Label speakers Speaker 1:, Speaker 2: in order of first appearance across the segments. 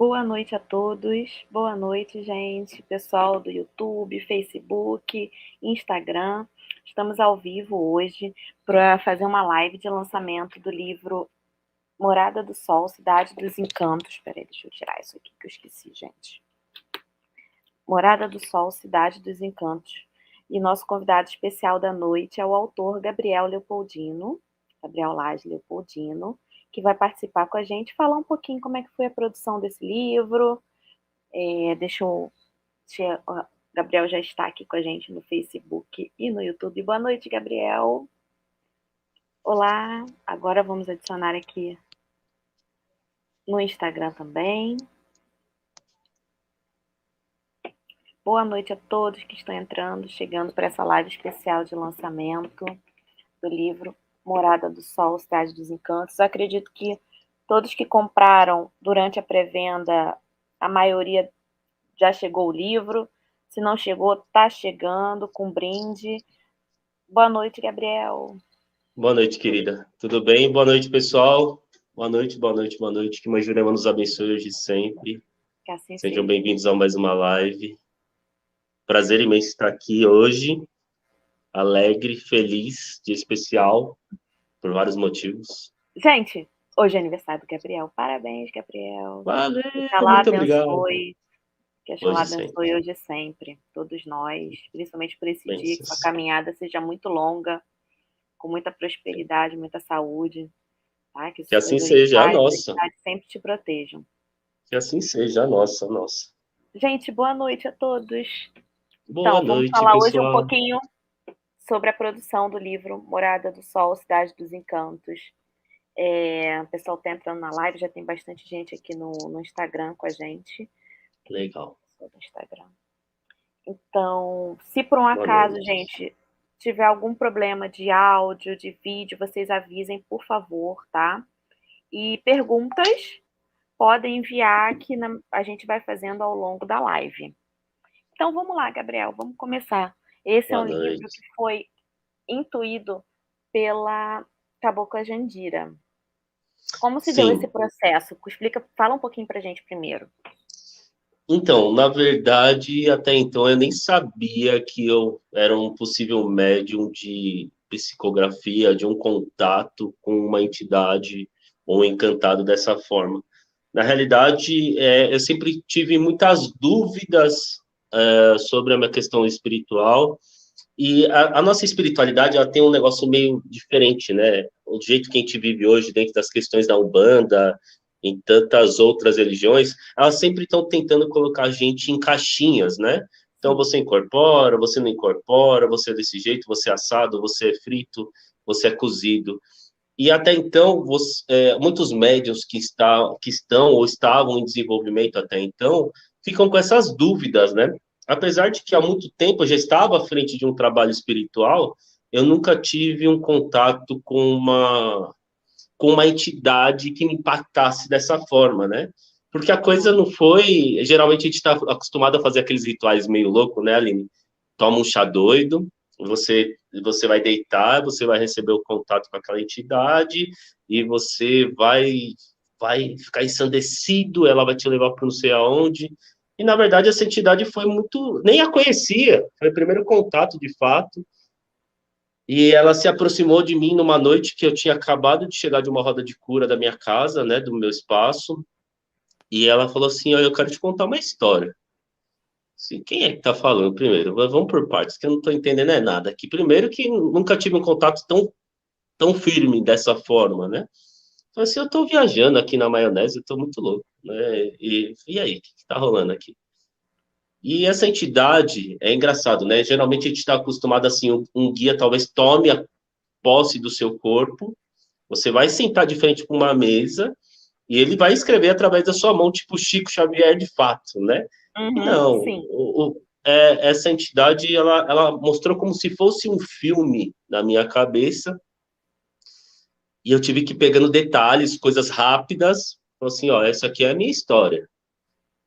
Speaker 1: Boa noite a todos. Boa noite, gente. Pessoal do YouTube, Facebook, Instagram. Estamos ao vivo hoje para fazer uma live de lançamento do livro Morada do Sol, Cidade dos Encantos. Peraí, deixa eu tirar isso aqui que eu esqueci, gente. Morada do Sol, Cidade dos Encantos. E nosso convidado especial da noite é o autor Gabriel Leopoldino, Gabriel Lage Leopoldino, que vai participar com a gente, falar um pouquinho como é que foi a produção desse livro. O Gabriel já está aqui com a gente no Facebook e no YouTube. Boa noite, Gabriel. Olá. Agora vamos adicionar aqui no Instagram também. Boa noite a todos que estão entrando, chegando para essa live especial de lançamento do livro Morada do Sol, Cidade dos Encantos. Eu acredito que todos que compraram durante a pré-venda, a maioria já chegou o livro. Se não chegou, está chegando com brinde. Boa noite, Gabriel.
Speaker 2: Boa noite, querida. Tudo bem? Boa noite, pessoal. Boa noite, boa noite, boa noite. Que Mãe Jurema nos abençoe hoje e sempre.
Speaker 1: Que assim
Speaker 2: Sejam
Speaker 1: seja.
Speaker 2: bem-vindos a mais uma live. Prazer imenso estar aqui hoje. Alegre, feliz, dia especial, por vários motivos.
Speaker 1: Gente, hoje é aniversário do Gabriel. Parabéns, Gabriel.
Speaker 2: Valeu,
Speaker 1: Que Xalá
Speaker 2: muito obrigado.
Speaker 1: abençoe. Que Xalá
Speaker 2: Hoje sempre.
Speaker 1: abençoe hoje e sempre. Todos nós. Principalmente por esse dia, que sua
Speaker 2: Bênçãos.
Speaker 1: caminhada seja muito longa, com muita prosperidade, muita saúde. Tá? Que
Speaker 2: Que assim
Speaker 1: as
Speaker 2: seja a
Speaker 1: orixás
Speaker 2: nossa.
Speaker 1: sempre te protejam.
Speaker 2: Que assim seja a nossa, a nossa.
Speaker 1: Gente, boa noite a todos.
Speaker 2: Boa
Speaker 1: Então, vamos
Speaker 2: noite,
Speaker 1: falar hoje um
Speaker 2: pessoal.
Speaker 1: pouquinho sobre a produção do livro Morada do Sol, Cidade dos Encantos. O pessoal está entrando na live, já tem bastante gente aqui no Instagram com a gente.
Speaker 2: Legal.
Speaker 1: Do Instagram. Então, se por um
Speaker 2: Boa
Speaker 1: acaso,
Speaker 2: noite.
Speaker 1: gente, tiver algum problema de áudio, de vídeo, vocês avisem, por favor, tá? E perguntas podem enviar que a gente vai fazendo ao longo da live. Então, vamos lá, Gabriel, vamos começar. Esse é
Speaker 2: Boa
Speaker 1: um livro
Speaker 2: noite.
Speaker 1: que foi intuído pela Cabocla Jandira. Como se deu esse
Speaker 2: Sim.
Speaker 1: processo? Explica, fala um pouquinho pra gente primeiro.
Speaker 2: Então, na verdade, até então eu nem sabia que eu era um possível médium de psicografia, de um contato com uma entidade ou um encantado dessa forma. Na realidade, eu sempre tive muitas dúvidas sobre a minha questão espiritual, e a nossa espiritualidade ela tem um negócio meio diferente, né? O jeito que a gente vive hoje dentro das questões da Umbanda, em tantas outras religiões, elas sempre estão tentando colocar a gente em caixinhas, né? Então
Speaker 1: Sim.
Speaker 2: você incorpora, você não incorpora, você é desse jeito, você é assado, você é frito, você é cozido. E até então, muitos médiuns que estão ou estavam em desenvolvimento até então, ficam com essas dúvidas, né? Apesar de que há muito tempo eu já estava à frente de um trabalho espiritual, eu nunca tive um contato com uma entidade que me impactasse dessa forma, né? Porque a coisa não foi. Geralmente a gente está acostumado a fazer aqueles rituais meio louco, né, Aline? Toma um chá doido, você vai deitar, você vai receber o contato com aquela entidade e você vai ficar ensandecido, ela vai te levar para não sei aonde. E na verdade essa entidade foi muito, nem a conhecia, foi o primeiro contato de fato. E ela se aproximou de mim numa noite que eu tinha acabado de chegar de uma roda de cura da minha casa, né, do meu espaço, e ela falou assim: "Eu quero te contar uma história." Assim, quem é que tá falando primeiro? Vamos por partes, que eu não tô entendendo é nada aqui. Primeiro que nunca tive um contato tão firme dessa forma, né? Então, assim, eu tô viajando aqui na maionese, eu tô muito louco, né? E aí, o que tá rolando aqui? E essa entidade, é engraçado, né? Geralmente a gente está acostumado assim, um guia talvez tome a posse do seu corpo, você vai sentar de frente com uma mesa e ele vai escrever através da sua mão, tipo Chico Xavier de fato, né? E
Speaker 1: Uhum,
Speaker 2: não,
Speaker 1: sim.
Speaker 2: essa entidade, ela mostrou como se fosse um filme na minha cabeça, e eu tive que ir pegando detalhes, coisas rápidas, falou assim, ó, essa aqui é a minha história.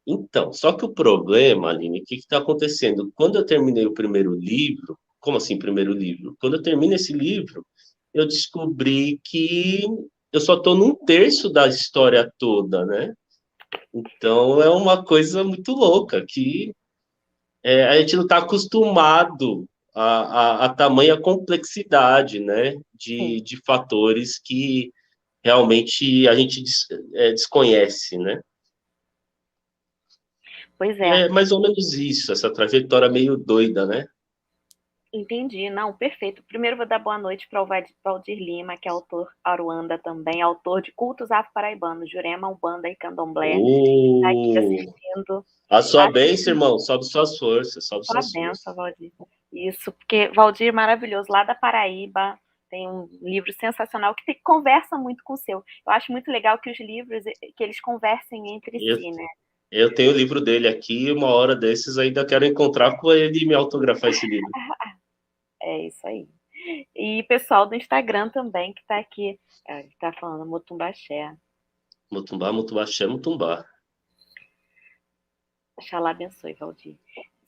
Speaker 2: Então, só que o problema, Aline, o que está acontecendo? Quando eu terminei o primeiro livro, como assim primeiro livro? Quando eu termino esse livro, eu descobri que eu só estou num terço da história toda, né? Então, é uma coisa muito louca, que a gente não está acostumado a tamanha complexidade, né,
Speaker 1: Sim,
Speaker 2: de fatores que realmente a gente desconhece, né?
Speaker 1: pois
Speaker 2: E
Speaker 1: é.
Speaker 2: é mais ou menos isso, essa trajetória meio doida, né?
Speaker 1: Entendi, não, perfeito. Primeiro vou dar boa noite para o Valdir Lima, que é autor Aruanda também, autor de Cultos Afro-Paraibanos, Jurema, Umbanda e Candomblé, está aqui
Speaker 2: Oh,
Speaker 1: assistindo.
Speaker 2: a sua bênção,
Speaker 1: Assistindo
Speaker 2: irmão, sobe suas forças, sobe
Speaker 1: sua
Speaker 2: suas
Speaker 1: benção,
Speaker 2: forças.
Speaker 1: Valdir. Isso, porque Valdir é maravilhoso, lá da Paraíba, tem um livro sensacional que conversa muito com o seu. Eu acho muito legal que os livros, que eles conversem entre
Speaker 2: Eu,
Speaker 1: si, né?
Speaker 2: eu tenho o livro dele aqui, uma hora desses ainda quero encontrar com ele e me autografar esse livro.
Speaker 1: É isso aí. E pessoal do Instagram também, que está aqui, está falando Mutumbaxé.
Speaker 2: Mutumbá, Mutumbá, Xé, Mutumbá.
Speaker 1: Xalá abençoe, Valdir.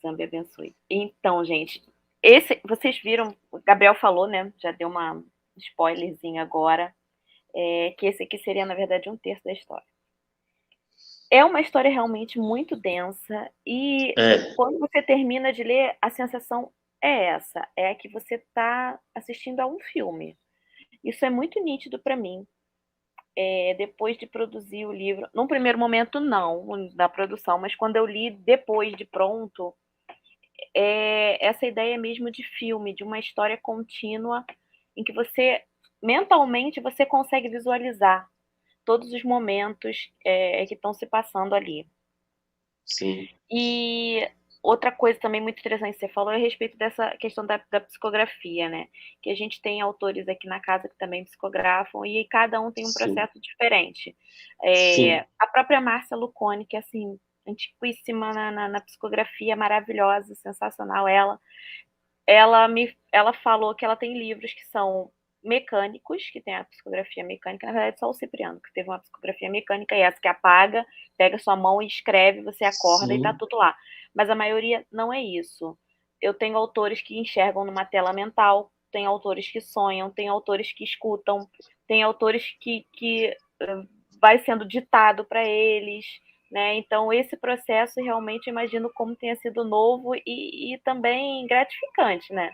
Speaker 1: Zambi abençoe. Então, gente, esse, vocês viram, o Gabriel falou, né? Já deu uma spoilerzinha agora, que esse aqui seria, na verdade, um terço da história. É uma história realmente muito densa e
Speaker 2: É,
Speaker 1: quando você termina de ler, a sensação é essa, é que você está assistindo a um filme. Isso é muito nítido para mim. Depois de produzir o livro, num primeiro momento não, da produção, mas quando eu li depois de pronto, essa ideia mesmo de filme, de uma história contínua em que você mentalmente você consegue visualizar todos os momentos que estão se passando ali.
Speaker 2: sim,
Speaker 1: E outra coisa também muito interessante que você falou é a respeito dessa questão da psicografia, né? Que a gente tem autores aqui na casa que também psicografam e cada um tem um
Speaker 2: sim,
Speaker 1: processo diferente.
Speaker 2: sim,
Speaker 1: A própria Márcia Luconi, que é assim, antiquíssima na psicografia, maravilhosa, sensacional ela falou que ela tem livros que são mecânicos, que tem a psicografia mecânica, na verdade só o Cipriano, que teve uma psicografia mecânica, e essa que apaga, pega sua mão e escreve, você acorda e tá
Speaker 2: sim.
Speaker 1: tudo lá. Mas a maioria não é isso. Eu tenho autores que enxergam numa tela mental, tem autores que sonham, tem autores que escutam, tem autores que vai sendo ditado para eles, né? Então, esse processo realmente imagino como tenha sido novo e também gratificante, né?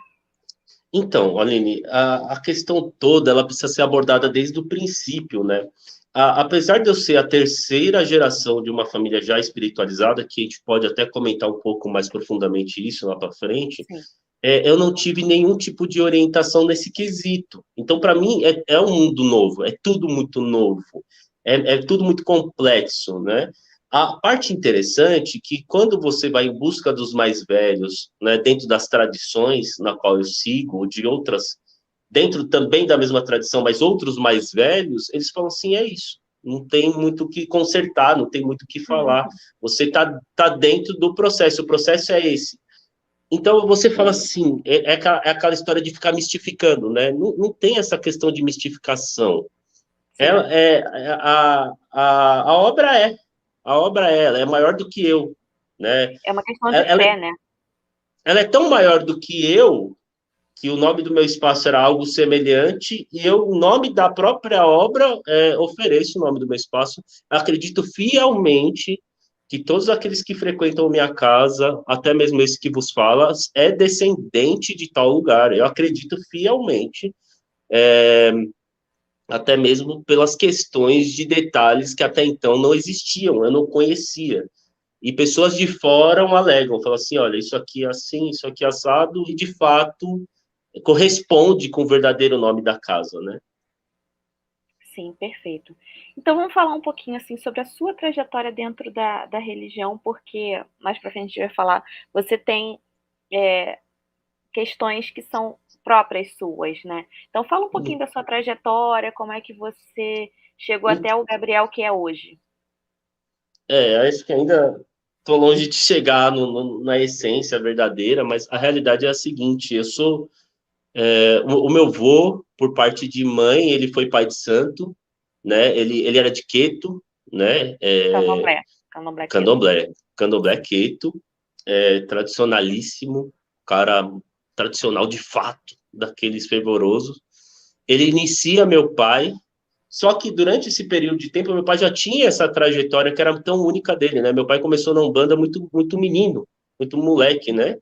Speaker 2: Então, Aline, a questão toda ela precisa ser abordada desde o princípio, né? Apesar de eu ser a terceira geração de uma família já espiritualizada, que a gente pode até comentar um pouco mais profundamente isso lá para frente,
Speaker 1: Sim,
Speaker 2: eu não tive nenhum tipo de orientação nesse quesito. Então, para mim, é um mundo novo, é tudo muito novo, é tudo muito complexo, né? A parte interessante é que quando você vai em busca dos mais velhos, né, dentro das tradições na qual eu sigo, ou de outras, dentro também da mesma tradição, mas outros mais velhos, eles falam assim, é isso. Não tem muito o que consertar, não tem muito o que falar. Você tá dentro do processo, o processo é esse. Então você fala assim, é aquela história de ficar mistificando, né? Não, não tem essa questão de mistificação.
Speaker 1: sim.
Speaker 2: Ela a obra ela é maior do que eu, né?
Speaker 1: É uma questão de
Speaker 2: Ela,
Speaker 1: fé, né?
Speaker 2: ela é tão maior do que eu que o nome do meu espaço era algo semelhante e eu, o nome da própria obra, ofereço o nome do meu espaço. Acredito fielmente que todos aqueles que frequentam minha casa, até mesmo esse que vos fala, é descendente de tal lugar. Eu acredito fielmente, até mesmo pelas questões de detalhes que até então não existiam, eu não conhecia. E pessoas de fora alegam, falam assim, olha, isso aqui é assim, isso aqui é assado, e de fato corresponde com o verdadeiro nome da casa, né?
Speaker 1: Sim, perfeito. Então vamos falar um pouquinho assim sobre a sua trajetória dentro da religião, porque mais para frente a gente vai falar. Você tem é, questões que são próprias suas, né? Então fala um pouquinho da sua trajetória, como é que você chegou até o Gabriel que é hoje.
Speaker 2: Acho que ainda estou longe de chegar na essência verdadeira, mas a realidade é a seguinte: eu sou o meu avô, por parte de mãe, ele foi pai de santo, né? Ele era de Queto, né?
Speaker 1: Candomblé, Candomblé Queto.
Speaker 2: Candomblé Queto, tradicionalíssimo, cara tradicional de fato, daqueles fervorosos. Ele inicia meu pai Só que durante esse período de tempo, meu pai já tinha essa trajetória que era tão única dele, né? Meu pai começou na Umbanda muito, muito menino, muito moleque, né?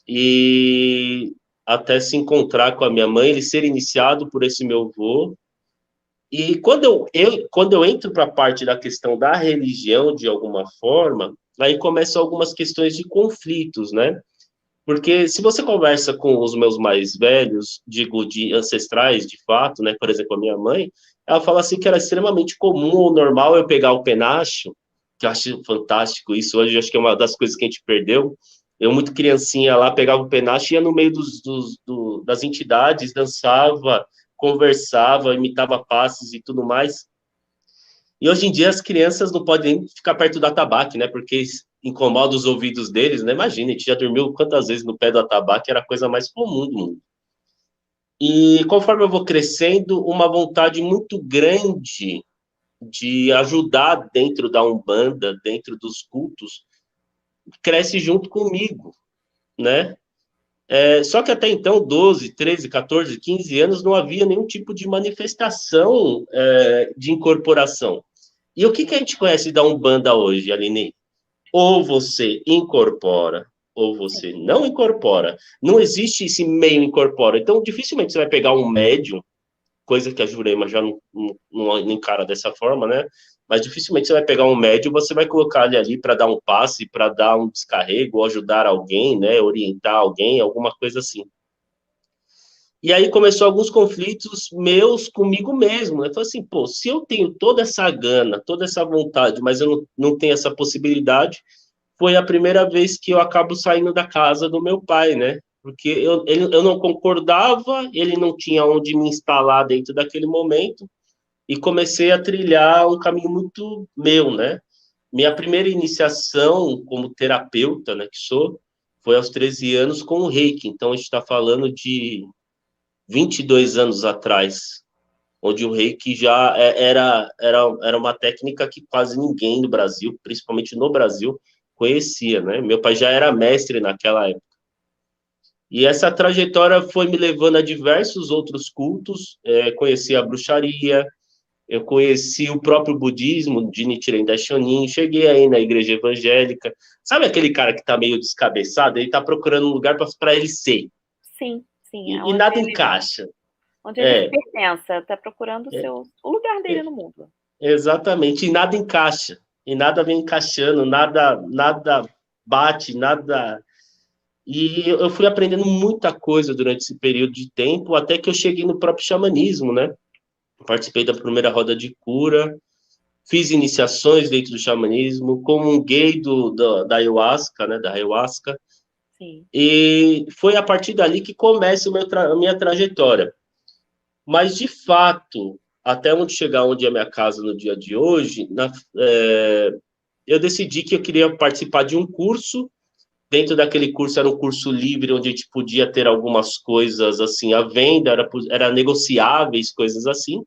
Speaker 2: E até se encontrar com a minha mãe, ele ser iniciado por esse meu avô. E quando eu entro para a parte da questão da religião, de alguma forma, aí começam algumas questões de conflitos, né? Porque se você conversa com os meus mais velhos, digo, de ancestrais, de fato, né? Por exemplo, a minha mãe, ela fala assim que era extremamente comum ou normal eu pegar o penacho, que eu acho fantástico isso. Hoje eu acho que é uma das coisas que a gente perdeu. Eu, muito criancinha lá, pegava o penacho, ia no meio das entidades, dançava, conversava, imitava passes e tudo mais. E hoje em dia as crianças não podem nem ficar perto do atabaque, né? Porque incomoda os ouvidos deles, né? Imagina, a gente já dormiu quantas vezes no pé do atabaque, era a coisa mais comum do mundo. E conforme eu vou crescendo, uma vontade muito grande de ajudar dentro da Umbanda, dentro dos cultos, cresce junto comigo, né? Só que até então, 12, 13, 14, 15 anos, não havia nenhum tipo de manifestação de incorporação. E o que, que a gente conhece da Umbanda hoje, Aline? Ou você incorpora, ou você não incorpora. Não existe esse meio incorpora. Então, dificilmente você vai pegar um médium, coisa que a Jurema já não encara dessa forma, né? Mas dificilmente você vai pegar um médium, você vai colocar ele ali para dar um passe, para dar um descarrego, ou ajudar alguém, né? Orientar alguém, alguma coisa assim. E aí começou alguns conflitos meus comigo mesmo, né? Falei assim, pô, se eu tenho toda essa gana, toda essa vontade, mas eu não tenho essa possibilidade, foi a primeira vez que eu acabo saindo da casa do meu pai, né? Porque eu não concordava, ele não tinha onde me instalar dentro daquele momento, e comecei a trilhar um caminho muito meu, né? Minha primeira iniciação como terapeuta, né, que sou, foi aos 13 anos com o Reiki. Então, a gente está falando de 22 anos atrás, onde o Reiki já era uma técnica que quase ninguém no Brasil, principalmente no Brasil, conhecia, né? Meu pai já era mestre naquela época. E essa trajetória foi me levando a diversos outros cultos, conheci a bruxaria, eu conheci o próprio budismo de Nichiren Daishonin, cheguei aí na igreja evangélica. Sabe aquele cara que está meio descabeçado? Ele está procurando um lugar para ele ser.
Speaker 1: Sim, sim, é
Speaker 2: E nada encaixa.
Speaker 1: onde ele
Speaker 2: É,
Speaker 1: pertence, está procurando
Speaker 2: é,
Speaker 1: o lugar dele
Speaker 2: é,
Speaker 1: no mundo.
Speaker 2: exatamente. E nada encaixa. E nada vem encaixando, nada bate, nada. E eu fui aprendendo muita coisa durante esse período de tempo, até que eu cheguei no próprio xamanismo, né? Participei da primeira roda de cura, fiz iniciações dentro do xamanismo, comunguei da ayahuasca, né, da ayahuasca,
Speaker 1: Sim.
Speaker 2: e foi a partir dali que começa a minha trajetória. Mas, de fato, até onde chegar onde é a minha casa no dia de hoje, eu decidi que eu queria participar de um curso. Dentro daquele curso era um curso livre, onde a gente podia ter algumas coisas assim à venda, era negociáveis, coisas assim.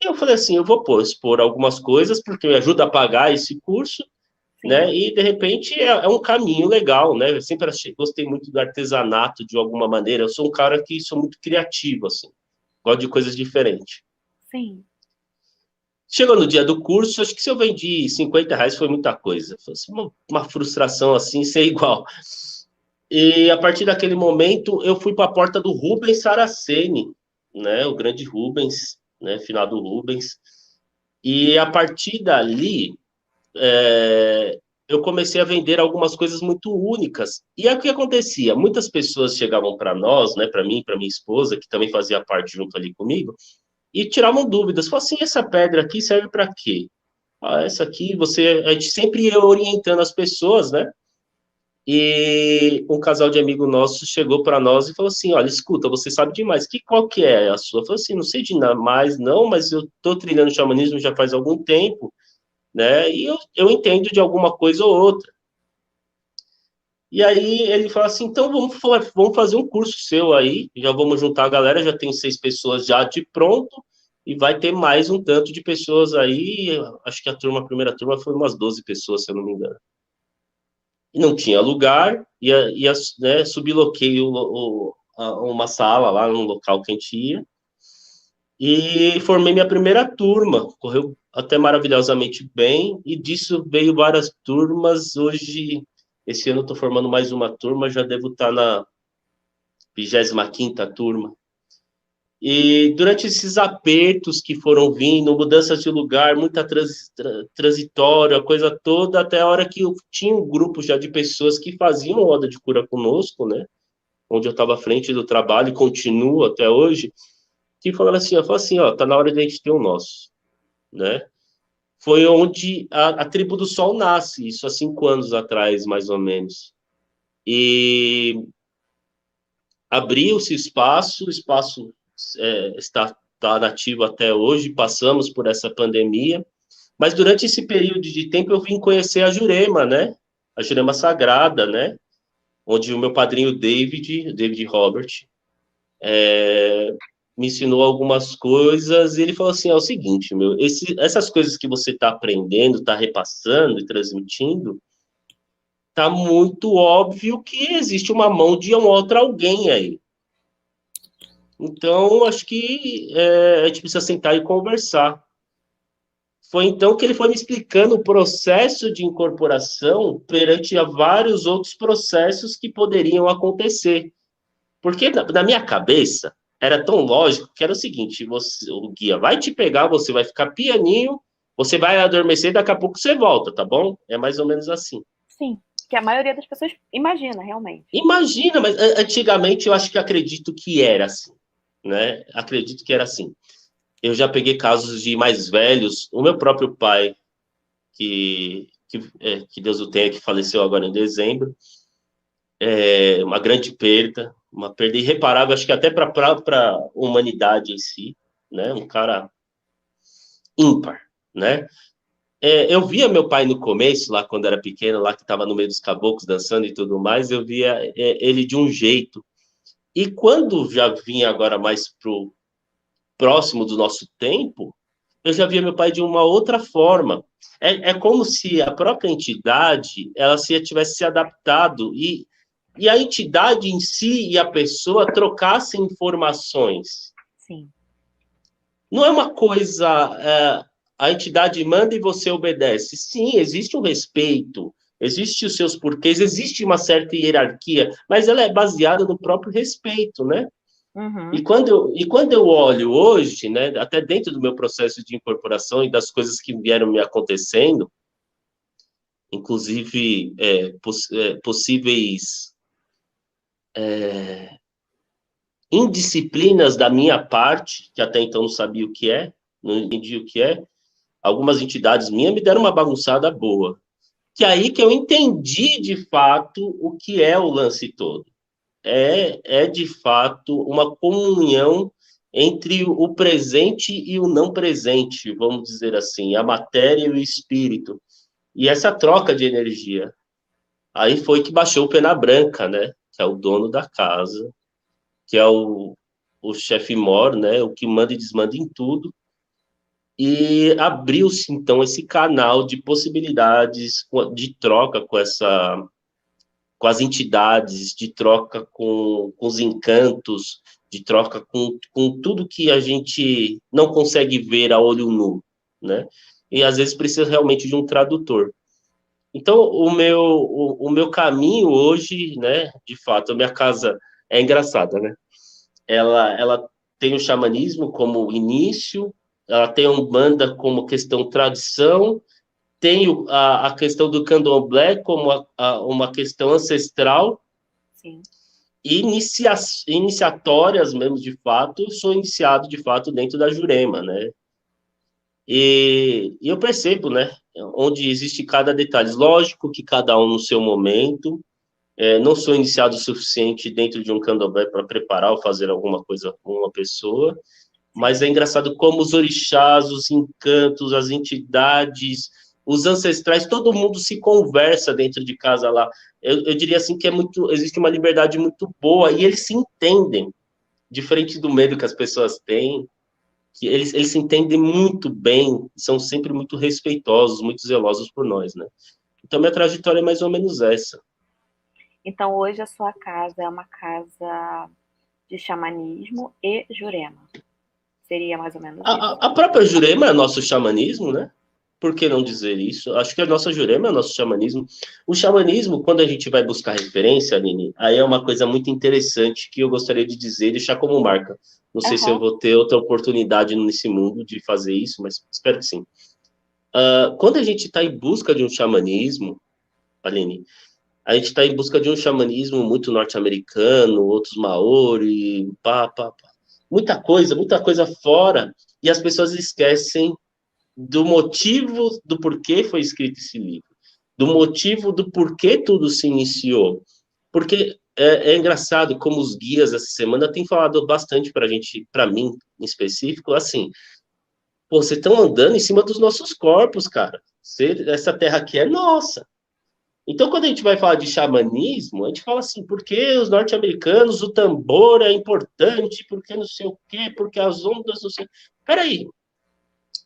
Speaker 2: E eu falei assim, eu vou expor algumas coisas, porque me ajuda a pagar esse curso,
Speaker 1: Sim.
Speaker 2: né? E, de repente, é um caminho legal, né? Eu sempre gostei muito do artesanato, de alguma maneira. Eu sou um cara que sou muito criativo, assim. Gosto de coisas diferentes.
Speaker 1: Sim.
Speaker 2: Chegou no dia do curso, acho que se eu vendi R$ 50 foi muita coisa. Foi assim, uma frustração, assim, ser igual. E, a partir daquele momento, eu fui para a porta do Rubens Saraceni, né? O grande Rubens, né? Finado Rubens. E, a partir dali, eu comecei a vender algumas coisas muito únicas. E aí o que acontecia? Muitas pessoas chegavam para nós, né, para mim, para minha esposa, que também fazia parte junto ali comigo, e tiravam dúvidas. Falavam assim, essa pedra aqui serve para quê? Ah, essa aqui, a gente sempre ia orientando as pessoas, né? E um casal de amigo nosso chegou para nós e falou assim, olha, escuta, você sabe demais, qual que é a sua? Eu falei assim, não sei de nada mais, não, mas eu estou trilhando xamanismo já faz algum tempo, né? E eu entendo de alguma coisa ou outra. E aí ele fala assim, então vamos fazer um curso seu aí, já vamos juntar a galera, já tem 6 pessoas já de pronto, e vai ter mais um tanto de pessoas aí, acho que a primeira turma foi umas 12 pessoas, se eu não me engano. E não tinha lugar, né, subloquei uma sala lá, num local que a gente ia, E formei minha primeira turma, correu até maravilhosamente bem, e disso veio várias turmas. Hoje, esse ano, estou formando mais uma turma, já devo estar na 25ª turma. E durante esses apertos que foram vindo, mudanças de lugar, muita transitória, a coisa toda, até a hora que eu tinha um grupo já de pessoas que faziam roda de cura conosco, né? Onde eu estava à frente do trabalho e continuo até hoje, que falaram assim, eu falo assim, ó, tá na hora de a gente ter o nosso, né? Foi onde a tribo do Sol nasce, isso há 5 anos atrás, mais ou menos. E abriu-se espaço, o espaço está nativo até hoje, passamos por essa pandemia, mas durante esse período de tempo eu vim conhecer a Jurema, né? A Jurema Sagrada, né? Onde o meu padrinho David Robert, me ensinou algumas coisas, e ele falou assim, é o seguinte, essas coisas que você está aprendendo, está repassando e transmitindo, tá muito óbvio que existe uma mão de um outro alguém aí. Então, acho que a gente precisa sentar e conversar. Foi então que ele foi me explicando o processo de incorporação perante a vários outros processos que poderiam acontecer. Porque na minha cabeça era tão lógico que era o seguinte: o guia vai te pegar, você vai ficar pianinho, você vai adormecer, daqui a pouco você volta, tá bom? É mais ou menos assim.
Speaker 1: Sim, que a maioria das pessoas imagina, realmente.
Speaker 2: Imagina, mas antigamente eu acho que acredito que era assim, né? Acredito que era assim. Eu já peguei casos de mais velhos, o meu próprio pai, que Deus o tenha, que faleceu agora em dezembro, uma grande perda, uma perda irreparável, acho que até para a humanidade em si, né? Um cara ímpar, né? Eu via meu pai no começo, lá quando era pequeno, lá que estava no meio dos caboclos dançando e tudo mais, eu via ele de um jeito. E quando já vinha agora mais pro próximo do nosso tempo, eu já via meu pai de uma outra forma. É como se a própria entidade ela tivesse se adaptado e a entidade em si e a pessoa trocassem informações.
Speaker 1: Sim.
Speaker 2: Não é uma coisa, a entidade manda e você obedece. Sim, existe um respeito, existe os seus porquês, existe uma certa hierarquia, mas ela é baseada no próprio respeito, né?
Speaker 1: Uhum.
Speaker 2: E quando eu olho hoje, né, até dentro do meu processo de incorporação e das coisas que vieram me acontecendo, inclusive possíveis indisciplinas da minha parte, que até então não sabia o que é, não entendi o que é, algumas entidades minhas me deram uma bagunçada boa. Que é aí que eu entendi de fato o que é o lance todo. É de fato uma comunhão entre o presente e o não presente, vamos dizer assim, a matéria e o espírito. E essa troca de energia. Aí foi que baixou o Pena Branca, né? Que é o dono da casa, que é o chefe mor, né? O que manda e desmanda em tudo. E abriu-se, então, esse canal de possibilidades de troca com as entidades, de troca com os encantos, de troca com tudo que a gente não consegue ver a olho nu, né? E às vezes precisa realmente de um tradutor. Então, o meu caminho hoje, né, de fato, a minha casa é engraçada, né? Ela tem o xamanismo como início, ela tem a Umbanda como questão tradição, tem a questão do candomblé como uma questão ancestral,
Speaker 1: Sim.
Speaker 2: e iniciatórias mesmo, de fato, eu sou iniciado, de fato, dentro da Jurema, né? E eu percebo, né, onde existe cada detalhe. Lógico que cada um no seu momento, não sou iniciado o suficiente dentro de um candomblé para preparar ou fazer alguma coisa com uma pessoa,
Speaker 1: Sim.
Speaker 2: mas é engraçado como os orixás, os encantos, as entidades, os ancestrais, todo mundo se conversa dentro de casa lá. Eu diria assim que existe uma liberdade muito boa e eles se entendem, diferente do medo que as pessoas têm, que eles se entendem muito bem, são sempre muito respeitosos, muito zelosos por nós, né? Então, minha trajetória é mais ou menos essa.
Speaker 1: Então, hoje a sua casa é uma casa de xamanismo e Jurema, Seria mais ou menos isso.
Speaker 2: A própria Jurema é nosso xamanismo, né? Por que não dizer isso? Acho que a nossa Jurema é nosso xamanismo. O xamanismo, quando a gente vai buscar referência, Aline, aí é uma coisa muito interessante que eu gostaria de dizer e deixar como marca. Não sei se eu vou ter outra oportunidade nesse mundo de fazer isso, mas espero que sim. Quando a gente está em busca de um xamanismo, Aline, a gente está em busca de um xamanismo muito norte-americano, outros maori, muita coisa fora, e as pessoas esquecem do motivo do porquê foi escrito esse livro, do motivo do porquê tudo se iniciou. Porque é engraçado como os guias essa semana têm falado bastante para a gente, para mim em específico, assim, pô, vocês estão andando em cima dos nossos corpos, cara. Essa terra aqui é nossa. Então, quando a gente vai falar de xamanismo, a gente fala assim, porque os norte-americanos, o tambor é importante, porque não sei o quê, porque as ondas, não sei... Peraí,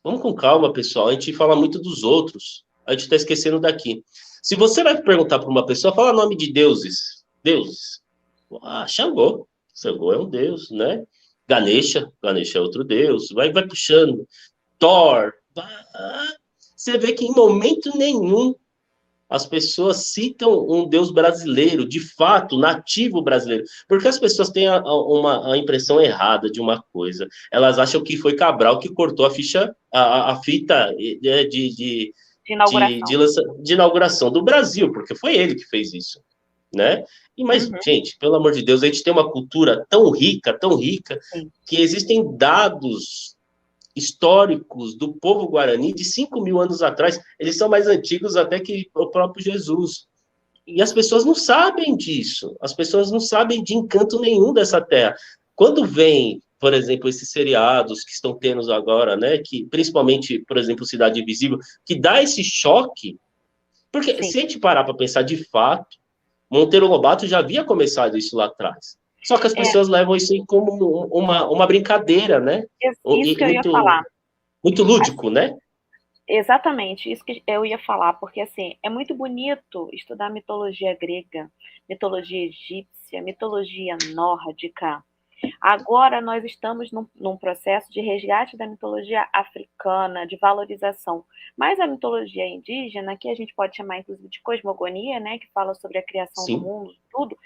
Speaker 2: vamos com calma, pessoal. A gente fala muito dos outros. A gente está esquecendo daqui. Se você vai perguntar para uma pessoa, fala nome de deuses. Deuses. Xangô. Xangô é um deus, né? Ganesha. Ganesha é outro deus. Vai puxando. Thor. Você vê que em momento nenhum as pessoas citam um deus brasileiro, de fato, nativo brasileiro. Porque as pessoas têm a impressão errada de uma coisa. Elas acham que foi Cabral que cortou a fita de inauguração do Brasil, porque foi ele que fez isso, né? Mas, gente, pelo amor de Deus, a gente tem uma cultura tão rica,
Speaker 1: Sim.
Speaker 2: que existem dados históricos do povo guarani de 5.000 anos atrás. Eles são mais antigos até que o próprio Jesus. E as pessoas não sabem disso. As pessoas não sabem de encanto nenhum dessa terra. Quando vem, por exemplo, esses seriados que estão tendo agora, né, que principalmente, por exemplo, Cidade Invisível, que dá esse choque, porque se a gente parar para pensar de fato, Monteiro Lobato já havia começado isso lá atrás. Só que as pessoas levam isso como uma brincadeira, né?
Speaker 1: Isso que eu ia falar.
Speaker 2: Muito lúdico,
Speaker 1: assim,
Speaker 2: né?
Speaker 1: Exatamente, isso que eu ia falar, porque assim, é muito bonito estudar mitologia grega, mitologia egípcia, mitologia nórdica. Agora nós estamos num processo de resgate da mitologia africana, de valorização. Mas a mitologia indígena, que a gente pode chamar inclusive de cosmogonia, né, que fala sobre a criação do mundo, tudo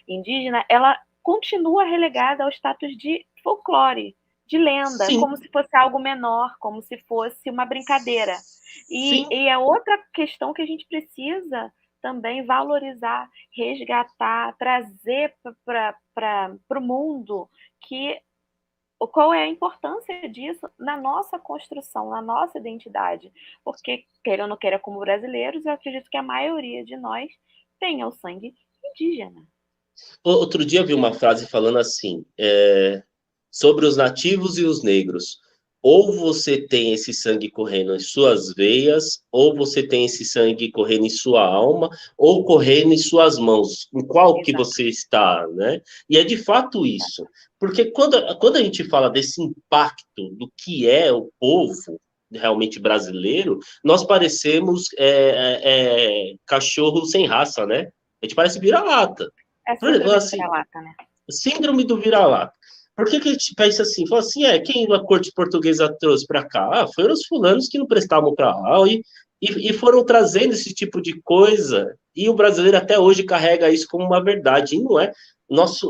Speaker 1: indígena, ela continua relegada ao status de folclore, de lenda, como se fosse algo menor, como se fosse uma brincadeira. E é outra questão que a gente precisa também valorizar, resgatar, trazer para o mundo qual é a importância disso na nossa construção, na nossa identidade. Porque, queira ou não queira, como brasileiros, eu acredito que a maioria de nós tenha o sangue indígena.
Speaker 2: Outro dia eu vi uma frase falando assim, sobre os nativos e os negros. Ou você tem esse sangue correndo em suas veias, ou você tem esse sangue correndo em sua alma, ou correndo em suas mãos. Em qual que você está, né? E é de fato isso. Porque quando a gente fala desse impacto do que é o povo realmente brasileiro, nós parecemos cachorro sem raça, né? A gente parece vira-lata.
Speaker 1: É síndrome do vira-lata, né?
Speaker 2: Síndrome do vira-lata. Por que a gente pensa assim? Fala assim, quem a corte portuguesa trouxe para cá? Foram os fulanos que não prestavam para lá e foram trazendo esse tipo de coisa. E o brasileiro até hoje carrega isso como uma verdade. E não é. Nós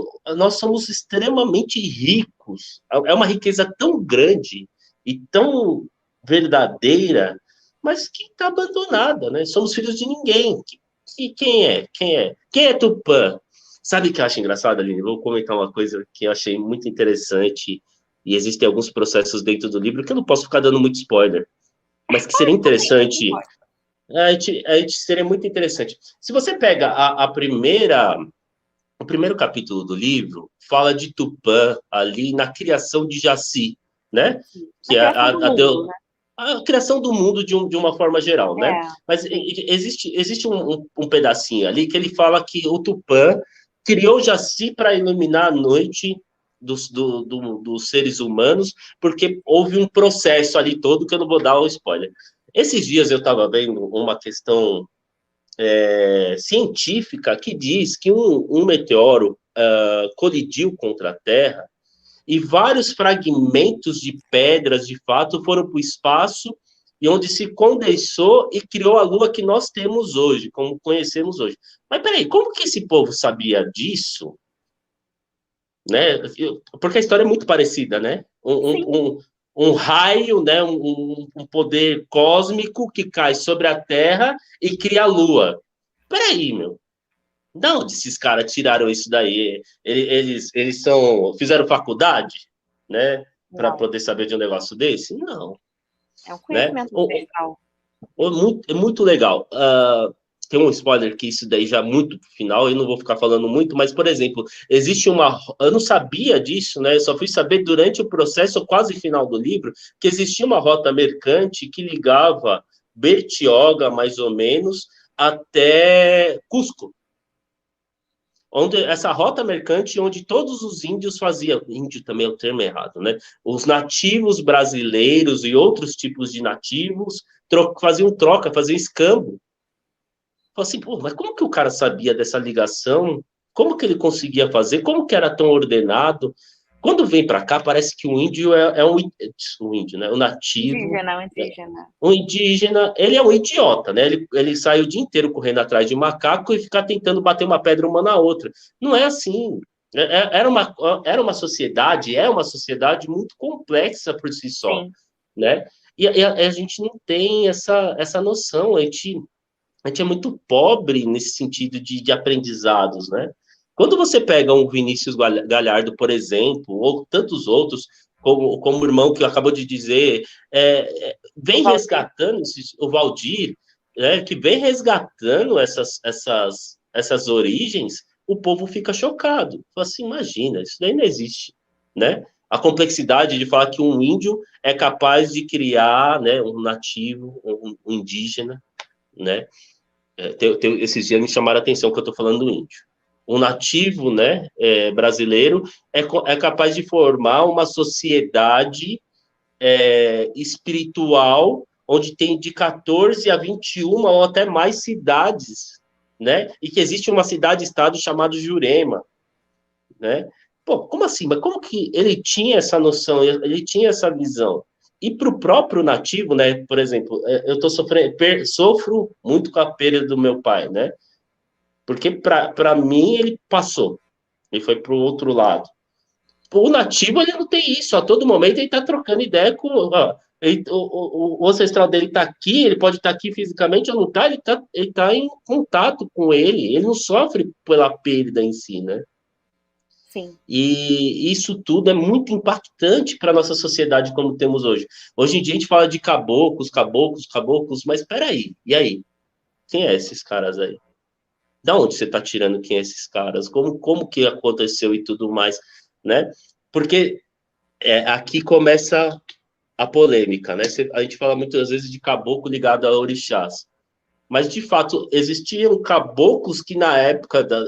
Speaker 2: somos extremamente ricos. É uma riqueza tão grande e tão verdadeira, mas que está abandonada, né? Somos filhos de ninguém. Quem é? Quem é Tupã? Sabe o que eu acho engraçado, Aline? Vou comentar uma coisa que eu achei muito interessante, e existem alguns processos dentro do livro que eu não posso ficar dando muito spoiler, mas que seria interessante. A gente seria muito interessante. Se você pega o primeiro capítulo do livro, fala de Tupã ali na criação de Jaci, né? Que é a criação do mundo de uma forma geral, né? Mas existe um pedacinho ali que ele fala que o Tupã criou Jaci para iluminar a noite dos seres humanos, porque houve um processo ali todo que eu não vou dar o spoiler. Esses dias eu estava vendo uma questão científica que diz que um meteoro colidiu contra a Terra e vários fragmentos de pedras, de fato, foram para o espaço, e onde se condensou e criou a Lua que nós temos hoje, como conhecemos hoje. Mas peraí, como que esse povo sabia disso? Né? Porque a história é muito parecida, né? Um raio, né? Um poder cósmico que cai sobre a Terra e cria a Lua. Peraí, meu. De onde esses caras tiraram isso daí? Fizeram faculdade, né? Para
Speaker 1: Não,
Speaker 2: poder saber de um negócio desse? Não,
Speaker 1: é um
Speaker 2: né?
Speaker 1: conhecimento ancestral.
Speaker 2: É muito legal. Tem um spoiler que isso daí já é muito final, eu não vou ficar falando muito, mas, por exemplo, existe uma. Eu não sabia disso, né? Eu só fui saber durante o processo, quase final do livro, que existia uma rota mercante que ligava Bertioga, mais ou menos, até Cusco. Onde essa rota mercante, onde todos os índios faziam, índio também é o termo errado, né? Os nativos brasileiros e outros tipos de nativos faziam troca, faziam escambo. Falei assim, pô, mas como que o cara sabia dessa ligação? Como que ele conseguia fazer? Como que era tão ordenado? Quando vem para cá, parece que o índio o índio, né? O nativo,
Speaker 1: Indígena, o
Speaker 2: né?
Speaker 1: indígena.
Speaker 2: O indígena, ele é um idiota, né? Ele sai o dia inteiro correndo atrás de macaco e ficar tentando bater uma pedra uma na outra. Não é assim. Era uma sociedade, é uma sociedade muito complexa por si só,
Speaker 1: Sim,
Speaker 2: né? A gente não tem essa noção, a gente é muito pobre nesse sentido de aprendizados, né? Quando você pega um Vinícius Galhardo, por exemplo, ou tantos outros, como o irmão que acabou de dizer,
Speaker 1: o
Speaker 2: vem
Speaker 1: Valdir.
Speaker 2: resgatando o Valdir, né, que vem resgatando essas origens, o povo fica chocado. Fala assim, imagina, isso daí não existe, né? A complexidade de falar que um índio é capaz de criar, né, um nativo, um indígena, né? Esses dias me chamaram a atenção que eu estou falando do índio. Um nativo, né, brasileiro é capaz de formar uma sociedade espiritual onde tem de 14 a 21 ou até mais cidades, né? E que existe uma cidade-estado chamada Jurema, né? Pô, como assim? Mas como que ele tinha essa noção, ele tinha essa visão? E para o próprio nativo, né? Por exemplo, eu tô sofro muito com a perda do meu pai, né? Porque para mim ele passou, ele foi para o outro lado. O nativo ele não tem isso, a todo momento ele está trocando ideia com. Ó, o ancestral dele está aqui, ele pode estar aqui fisicamente ou não está, ele tá em contato com ele não sofre pela perda em si, né?
Speaker 1: Sim.
Speaker 2: E isso tudo é muito impactante para a nossa sociedade como temos hoje. Hoje em dia a gente fala de caboclos, mas espera aí, e aí? Quem é esses caras aí? Da onde você está tirando quem é esses caras? Como que aconteceu e tudo mais, né? Porque aqui começa a polêmica, né? A gente fala muitas vezes de caboclo ligado a orixás. Mas, de fato, existiam caboclos que, na época da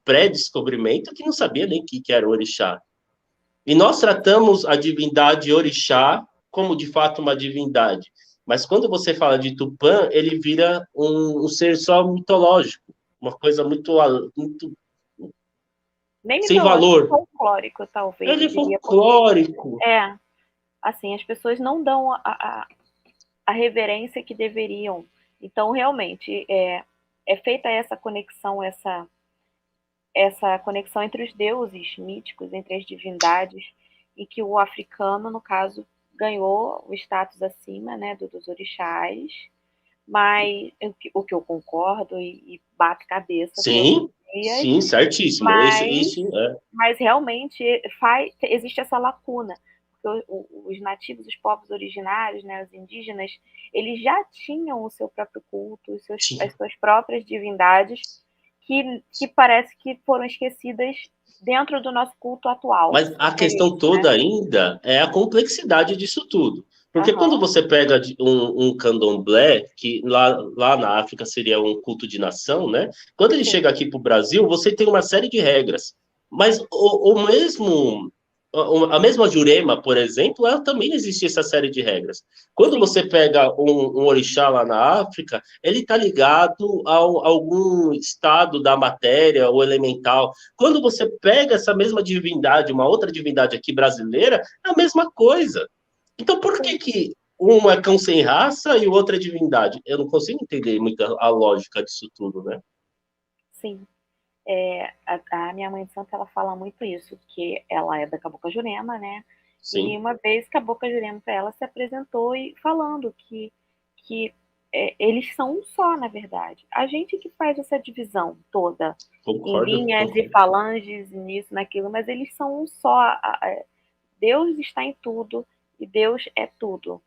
Speaker 2: pré-descobrimento, que não sabia nem o que era orixá. E nós tratamos a divindade orixá como, de fato, uma divindade. Mas quando você fala de Tupã, ele vira um ser só mitológico, uma coisa muito
Speaker 1: Nem
Speaker 2: sem
Speaker 1: mitológico,
Speaker 2: valor.
Speaker 1: folclórico, talvez,
Speaker 2: Ele
Speaker 1: eu
Speaker 2: é
Speaker 1: diria, porque
Speaker 2: folclórico.
Speaker 1: assim, as pessoas não dão a reverência que deveriam. Então, realmente, é feita essa conexão entre os deuses míticos, entre as divindades, e que o africano, no caso, ganhou o status acima, né, dos orixás, mas o que eu concordo e bato cabeça todos
Speaker 2: Sim,
Speaker 1: os dias,
Speaker 2: sim, certíssimo.
Speaker 1: mas,
Speaker 2: Isso é.
Speaker 1: mas realmente existe essa lacuna, porque os nativos, os povos originários, né, os indígenas, eles já tinham o seu próprio culto,
Speaker 2: Sim.
Speaker 1: as suas próprias divindades, que parece que foram esquecidas dentro do nosso culto atual.
Speaker 2: Mas a
Speaker 1: É
Speaker 2: questão
Speaker 1: isso, né?
Speaker 2: toda ainda é a complexidade disso tudo. Porque quando
Speaker 1: Aham,
Speaker 2: você pega um candomblé, que lá na África seria um culto de nação, né? Quando ele
Speaker 1: sim,
Speaker 2: chega aqui para o Brasil, você tem uma série de regras. Mas o mesmo a mesma Jurema, por exemplo, ela também existe essa série de regras. Quando
Speaker 1: Sim.
Speaker 2: você pega um orixá lá na África, ele está ligado a algum estado da matéria ou elemental. Quando você pega essa mesma divindade, uma outra divindade aqui brasileira, é a mesma coisa. Então, por que um é cão sem raça e o outro é divindade? Eu não consigo entender muito a lógica disso tudo, né?
Speaker 1: Sim. A minha mãe de santo, ela fala muito isso, que ela é da Cabocla Jurema, né? E
Speaker 2: Sim,
Speaker 1: uma vez Cabocla Jurema para ela se apresentou e falando que eles são um só, na verdade. A gente que faz essa divisão toda em
Speaker 2: concordo,
Speaker 1: linhas e
Speaker 2: concordo.
Speaker 1: falanges, nisso, naquilo, mas eles são um só. Deus está em tudo e Deus é tudo,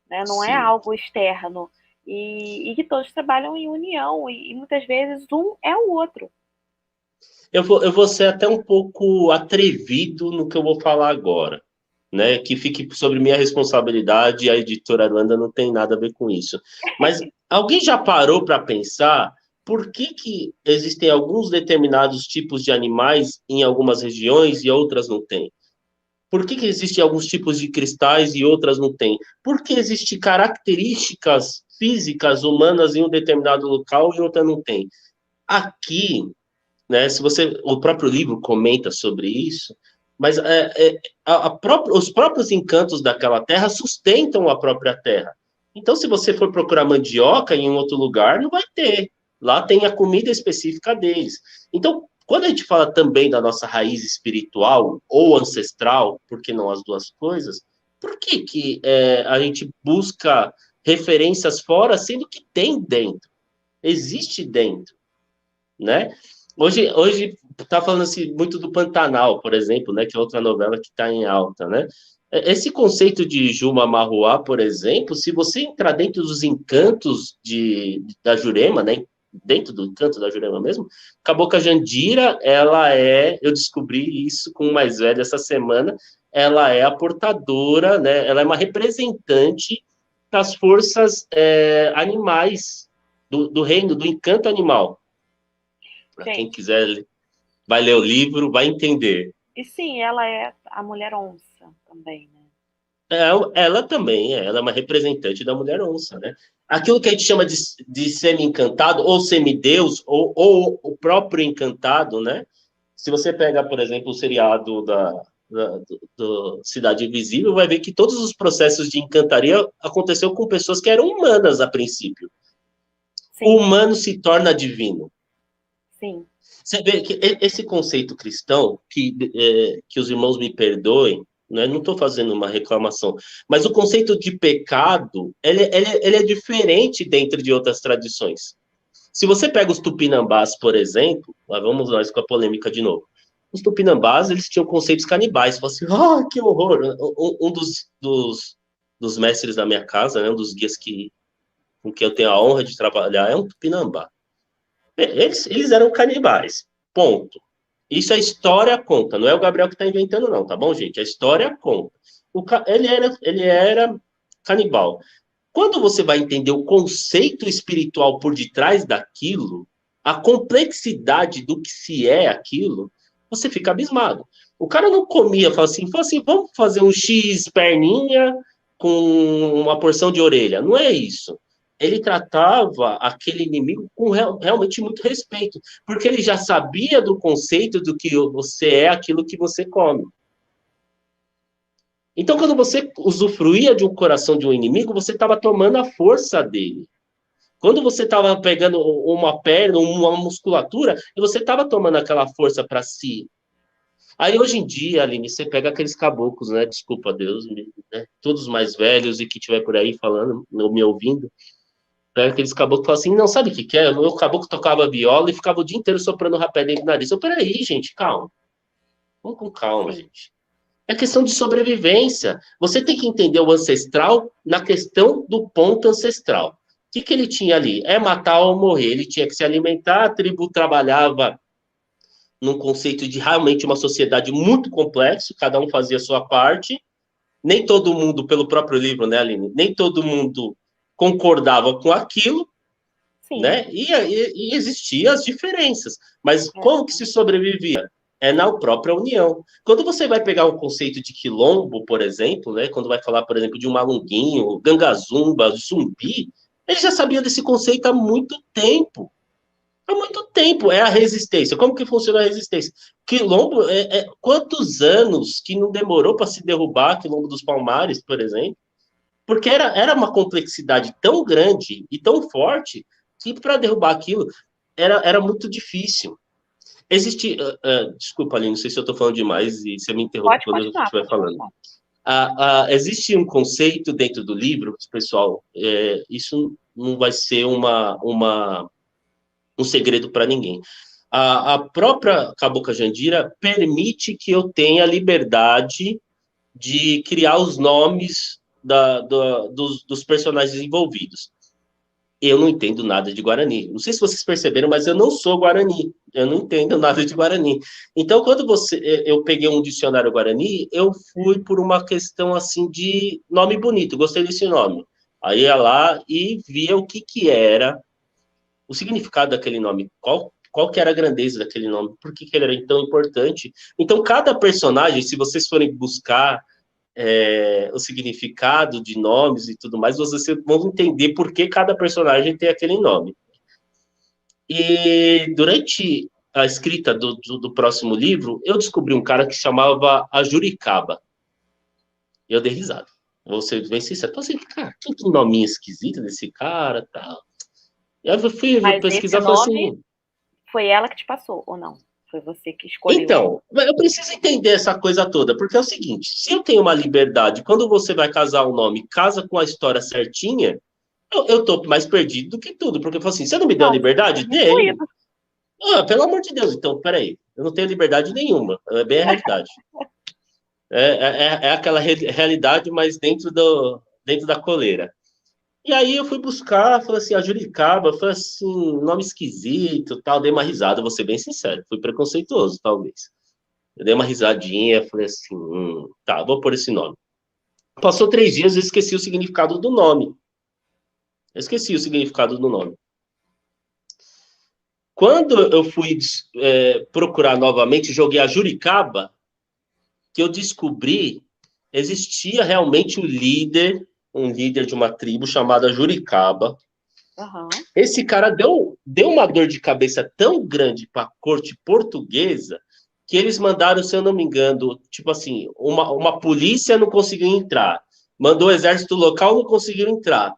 Speaker 1: né? Não é
Speaker 2: Sim.
Speaker 1: algo externo. E que todos trabalham em união e muitas vezes um é o outro.
Speaker 2: Eu vou ser até um pouco atrevido no que eu vou falar agora, né? Que fique sobre minha responsabilidade, a editora Aruanda não tem nada a ver com isso. Mas alguém já parou para pensar por que existem alguns determinados tipos de animais em algumas regiões e outras não tem? Por que existem alguns tipos de cristais e outras não tem? Por que existem características físicas humanas em um determinado local e outra não tem? Aqui, né? Se você, o próprio livro comenta sobre isso, mas os próprios encantos daquela terra sustentam a própria terra. Então, se você for procurar mandioca em um outro lugar, não vai ter. Lá tem a comida específica deles. Então, quando a gente fala também da nossa raiz espiritual ou ancestral, por que não as duas coisas? Por que a gente busca referências fora, sendo que tem dentro? Existe dentro, né? Hoje tá falando assim, muito do Pantanal, por exemplo, né, que é outra novela que está em alta, né? Esse conceito de Juma Marruá, por exemplo, se você entrar dentro dos encantos da Jurema, né, dentro do encanto da Jurema mesmo, Cabocla Jandira, eu descobri isso com o mais velho essa semana, ela é a portadora, né, ela é uma representante das forças animais, do reino, do encanto animal. Para quem
Speaker 1: Gente,
Speaker 2: quiser, vai ler o livro, vai entender.
Speaker 1: e sim, ela é a mulher onça também, né?
Speaker 2: Ela também, ela é uma representante da mulher onça, né? Aquilo que a gente chama de semi-encantado, ou semideus, ou o próprio encantado, né? Se você pega, por exemplo, o seriado do Cidade Invisível, vai ver que todos os processos de encantaria aconteceu com pessoas que eram humanas a princípio. O
Speaker 1: Sim,
Speaker 2: humano se torna divino.
Speaker 1: sim,
Speaker 2: Você vê que esse conceito cristão, que os irmãos me perdoem, né, não estou fazendo uma reclamação, mas o conceito de pecado, ele é diferente dentro de outras tradições. Se você pega os tupinambás, por exemplo, lá vamos nós com a polêmica de novo. Os tupinambás, eles tinham conceitos canibais. Você fala assim, que horror! Um dos mestres da minha casa, né, um dos guias com quem eu tenho a honra de trabalhar, é um tupinambá. Eles eram canibais. Ponto. Isso a história conta, não é o Gabriel que está inventando, não, tá bom, gente? A história conta. Ele era canibal. Quando você vai entender o conceito espiritual por detrás daquilo, a complexidade do que se é aquilo, você fica abismado. O cara não comia, fala assim, vamos fazer um X perninha com uma porção de orelha. Não é isso. Ele tratava aquele inimigo com realmente muito respeito, porque ele já sabia do conceito do que você é aquilo que você come. Então, quando você usufruía de um coração de um inimigo, você estava tomando a força dele. Quando você estava pegando uma perna, uma musculatura, você estava tomando aquela força para si. Aí, hoje em dia, Aline, você pega aqueles caboclos, né? Desculpa, Deus, né? Todos mais velhos e que estiver por aí falando, me ouvindo, pega aqueles caboclos e fala assim, não, sabe o que que é? O meu caboclo tocava viola e ficava o dia inteiro soprando o rapé dentro do nariz. Peraí, gente, calma. Vamos com calma,
Speaker 1: sim,
Speaker 2: gente. É questão de sobrevivência. Você tem que entender o ancestral na questão do ponto ancestral. O que ele tinha ali? É matar ou morrer. Ele tinha que se alimentar, a tribo trabalhava num conceito de realmente uma sociedade muito complexo, cada um fazia a sua parte. Nem todo mundo, pelo próprio livro, né, Aline? Nem todo mundo concordava com aquilo,
Speaker 1: sim.
Speaker 2: né? E existiam as diferenças. Mas
Speaker 1: É.
Speaker 2: como que se sobrevivia? é na própria União. Quando você vai pegar o conceito de quilombo, por exemplo, né, quando vai falar, por exemplo, de um malunguinho, gangazumba, zumbi, ele já sabia desse conceito há muito tempo. Há muito tempo. É a resistência. Como que funciona a resistência? Quilombo, quantos anos que não demorou para se derrubar Quilombo dos Palmares, por exemplo? Porque era uma complexidade tão grande e tão forte que para derrubar aquilo era muito difícil. Existe. Desculpa, Aline, não sei se eu estou falando demais e você me interrompe
Speaker 1: Pode
Speaker 2: quando eu
Speaker 1: continuar,
Speaker 2: estiver
Speaker 1: pode
Speaker 2: falando.
Speaker 1: continuar.
Speaker 2: Existe um conceito dentro do livro, pessoal, isso não vai ser um segredo para ninguém. A própria Cabocla Jandira permite que eu tenha liberdade de criar os nomes dos personagens envolvidos. Eu não entendo nada de Guarani. Não sei se vocês perceberam, mas eu não sou Guarani. Eu não entendo nada de Guarani. Então, quando eu peguei um dicionário Guarani, eu fui por uma questão assim de nome bonito. Gostei desse nome. Aí ia lá e via o que era o significado daquele nome. Qual que era a grandeza daquele nome? Por que ele era tão importante? Então, cada personagem, se vocês forem buscar o significado de nomes e tudo mais, vocês vão entender por que cada personagem tem aquele nome. E durante a escrita do próximo livro, eu descobri um cara que chamava a Juricaba. Eu dei risada. Vou ser bem sincero. Então, assim, cara, que nominho esquisito desse cara, tal. E aí eu fui
Speaker 1: Mas esse
Speaker 2: pesquisar e falei
Speaker 1: nome
Speaker 2: assim,
Speaker 1: foi ela que te passou, ou não? Foi você que escolheu?
Speaker 2: então, eu preciso entender essa coisa toda, porque é o seguinte, se eu tenho uma liberdade, quando você vai casar o nome, casa com a história certinha, eu tô mais perdido do que tudo, porque eu falo assim, você não me deu a
Speaker 1: Não, você foi
Speaker 2: liberdade?
Speaker 1: bem
Speaker 2: Dei.
Speaker 1: incluído.
Speaker 2: Pelo amor de Deus, então, peraí, eu não tenho liberdade nenhuma, é bem a realidade. É aquela realidade, mas dentro da coleira. E aí eu fui buscar, falei assim, a Juricaba, falei assim, nome esquisito, tal, dei uma risada, vou ser bem sincero, fui preconceituoso, talvez. Eu dei uma risadinha, falei assim, tá, vou pôr esse nome. Passou 3 dias, eu esqueci o significado do nome. Eu esqueci o significado do nome. Quando eu fui procurar novamente, joguei a Juricaba, que eu descobri, existia realmente um líder de uma tribo chamada Juricaba.
Speaker 1: Uhum.
Speaker 2: Esse cara deu uma dor de cabeça tão grande para a corte portuguesa que eles mandaram, se eu não me engano, tipo assim, uma polícia não conseguiu entrar, mandou o exército local, não conseguiram entrar.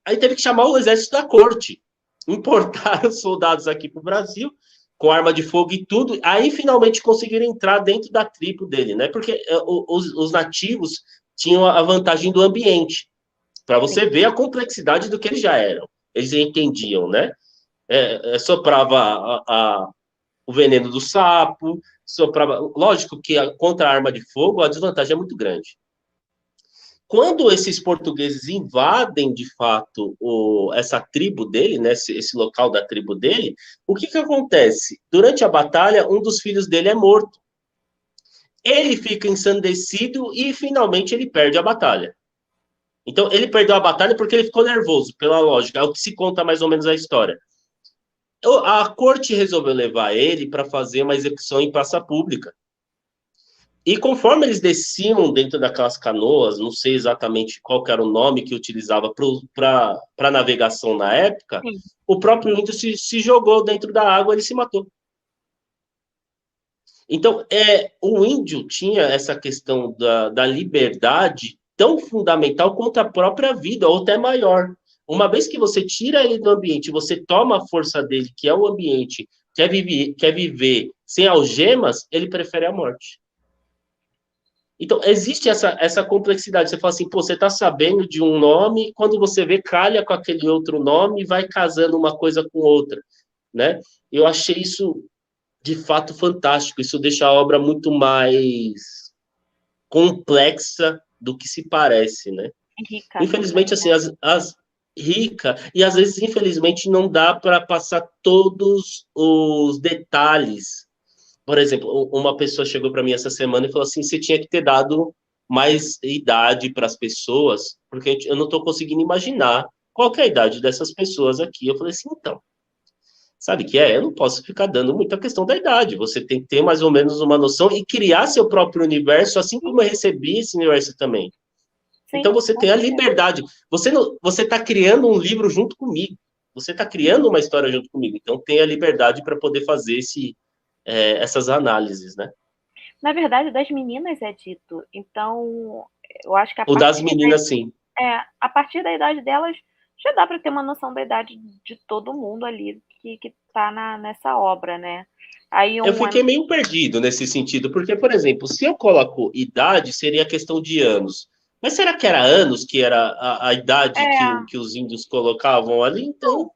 Speaker 2: Aí teve que chamar o exército da corte, importaram soldados aqui para o Brasil, com arma de fogo e tudo, aí finalmente conseguiram entrar dentro da tribo dele, né? Porque os nativos tinham a vantagem do ambiente, para você ver a complexidade do que eles já eram. Eles entendiam, né? Soprava o veneno do sapo, soprava. Lógico que contra a arma de fogo a desvantagem é muito grande. Quando esses portugueses invadem de fato essa tribo dele, né, esse local da tribo dele, o que acontece? Durante a batalha, um dos filhos dele é morto. Ele fica ensandecido e finalmente ele perde a batalha. Então, ele perdeu a batalha porque ele ficou nervoso, pela lógica. É o que se conta mais ou menos a história. A corte resolveu levar ele para fazer uma execução em praça pública. E conforme eles desciam dentro daquelas canoas, não sei exatamente qual era o nome que utilizava para navegação na época,
Speaker 1: Sim.
Speaker 2: o próprio índio se jogou dentro da água e ele se matou. Então, o índio tinha essa questão da liberdade tão fundamental quanto a própria vida, ou até maior. Uma vez que você tira ele do ambiente, você toma a força dele, que é o ambiente, quer viver sem algemas, ele prefere a morte. Então, existe essa complexidade. Você fala assim, pô, você está sabendo de um nome, quando você vê, calha com aquele outro nome e vai casando uma coisa com outra, né? Eu achei isso, de fato, fantástico. Isso deixa a obra muito mais complexa do que se parece, né?
Speaker 1: Rica também,
Speaker 2: Infelizmente, assim,
Speaker 1: né?
Speaker 2: rica, e às vezes, infelizmente, não dá para passar todos os detalhes. Por exemplo, uma pessoa chegou para mim essa semana e falou assim: você tinha que ter dado mais idade para as pessoas, porque eu não estou conseguindo imaginar qual que é a idade dessas pessoas aqui. Eu falei assim: então, Sabe o que é? Eu não posso ficar dando muita questão da idade. Você tem que ter mais ou menos uma noção e criar seu próprio universo, assim como eu recebi esse universo também. Então
Speaker 1: Sim,
Speaker 2: você
Speaker 1: com
Speaker 2: tem a
Speaker 1: certeza.
Speaker 2: liberdade. Você não, você está criando um livro junto comigo. Você está criando uma história junto comigo. Então tem a liberdade para poder fazer essas análises, né?
Speaker 1: Na verdade, das meninas é dito. Então, eu acho que
Speaker 2: O das meninas, sim.
Speaker 1: a partir da idade delas, já dá para ter uma noção da idade de todo mundo ali que tá nessa obra, né? Aí
Speaker 2: Eu
Speaker 1: um é.
Speaker 2: fiquei meio perdido nesse sentido, porque, por exemplo, se eu coloco idade, seria questão de anos. Mas será que era anos que era a idade que,
Speaker 1: É,
Speaker 2: que os índios colocavam ali? Então,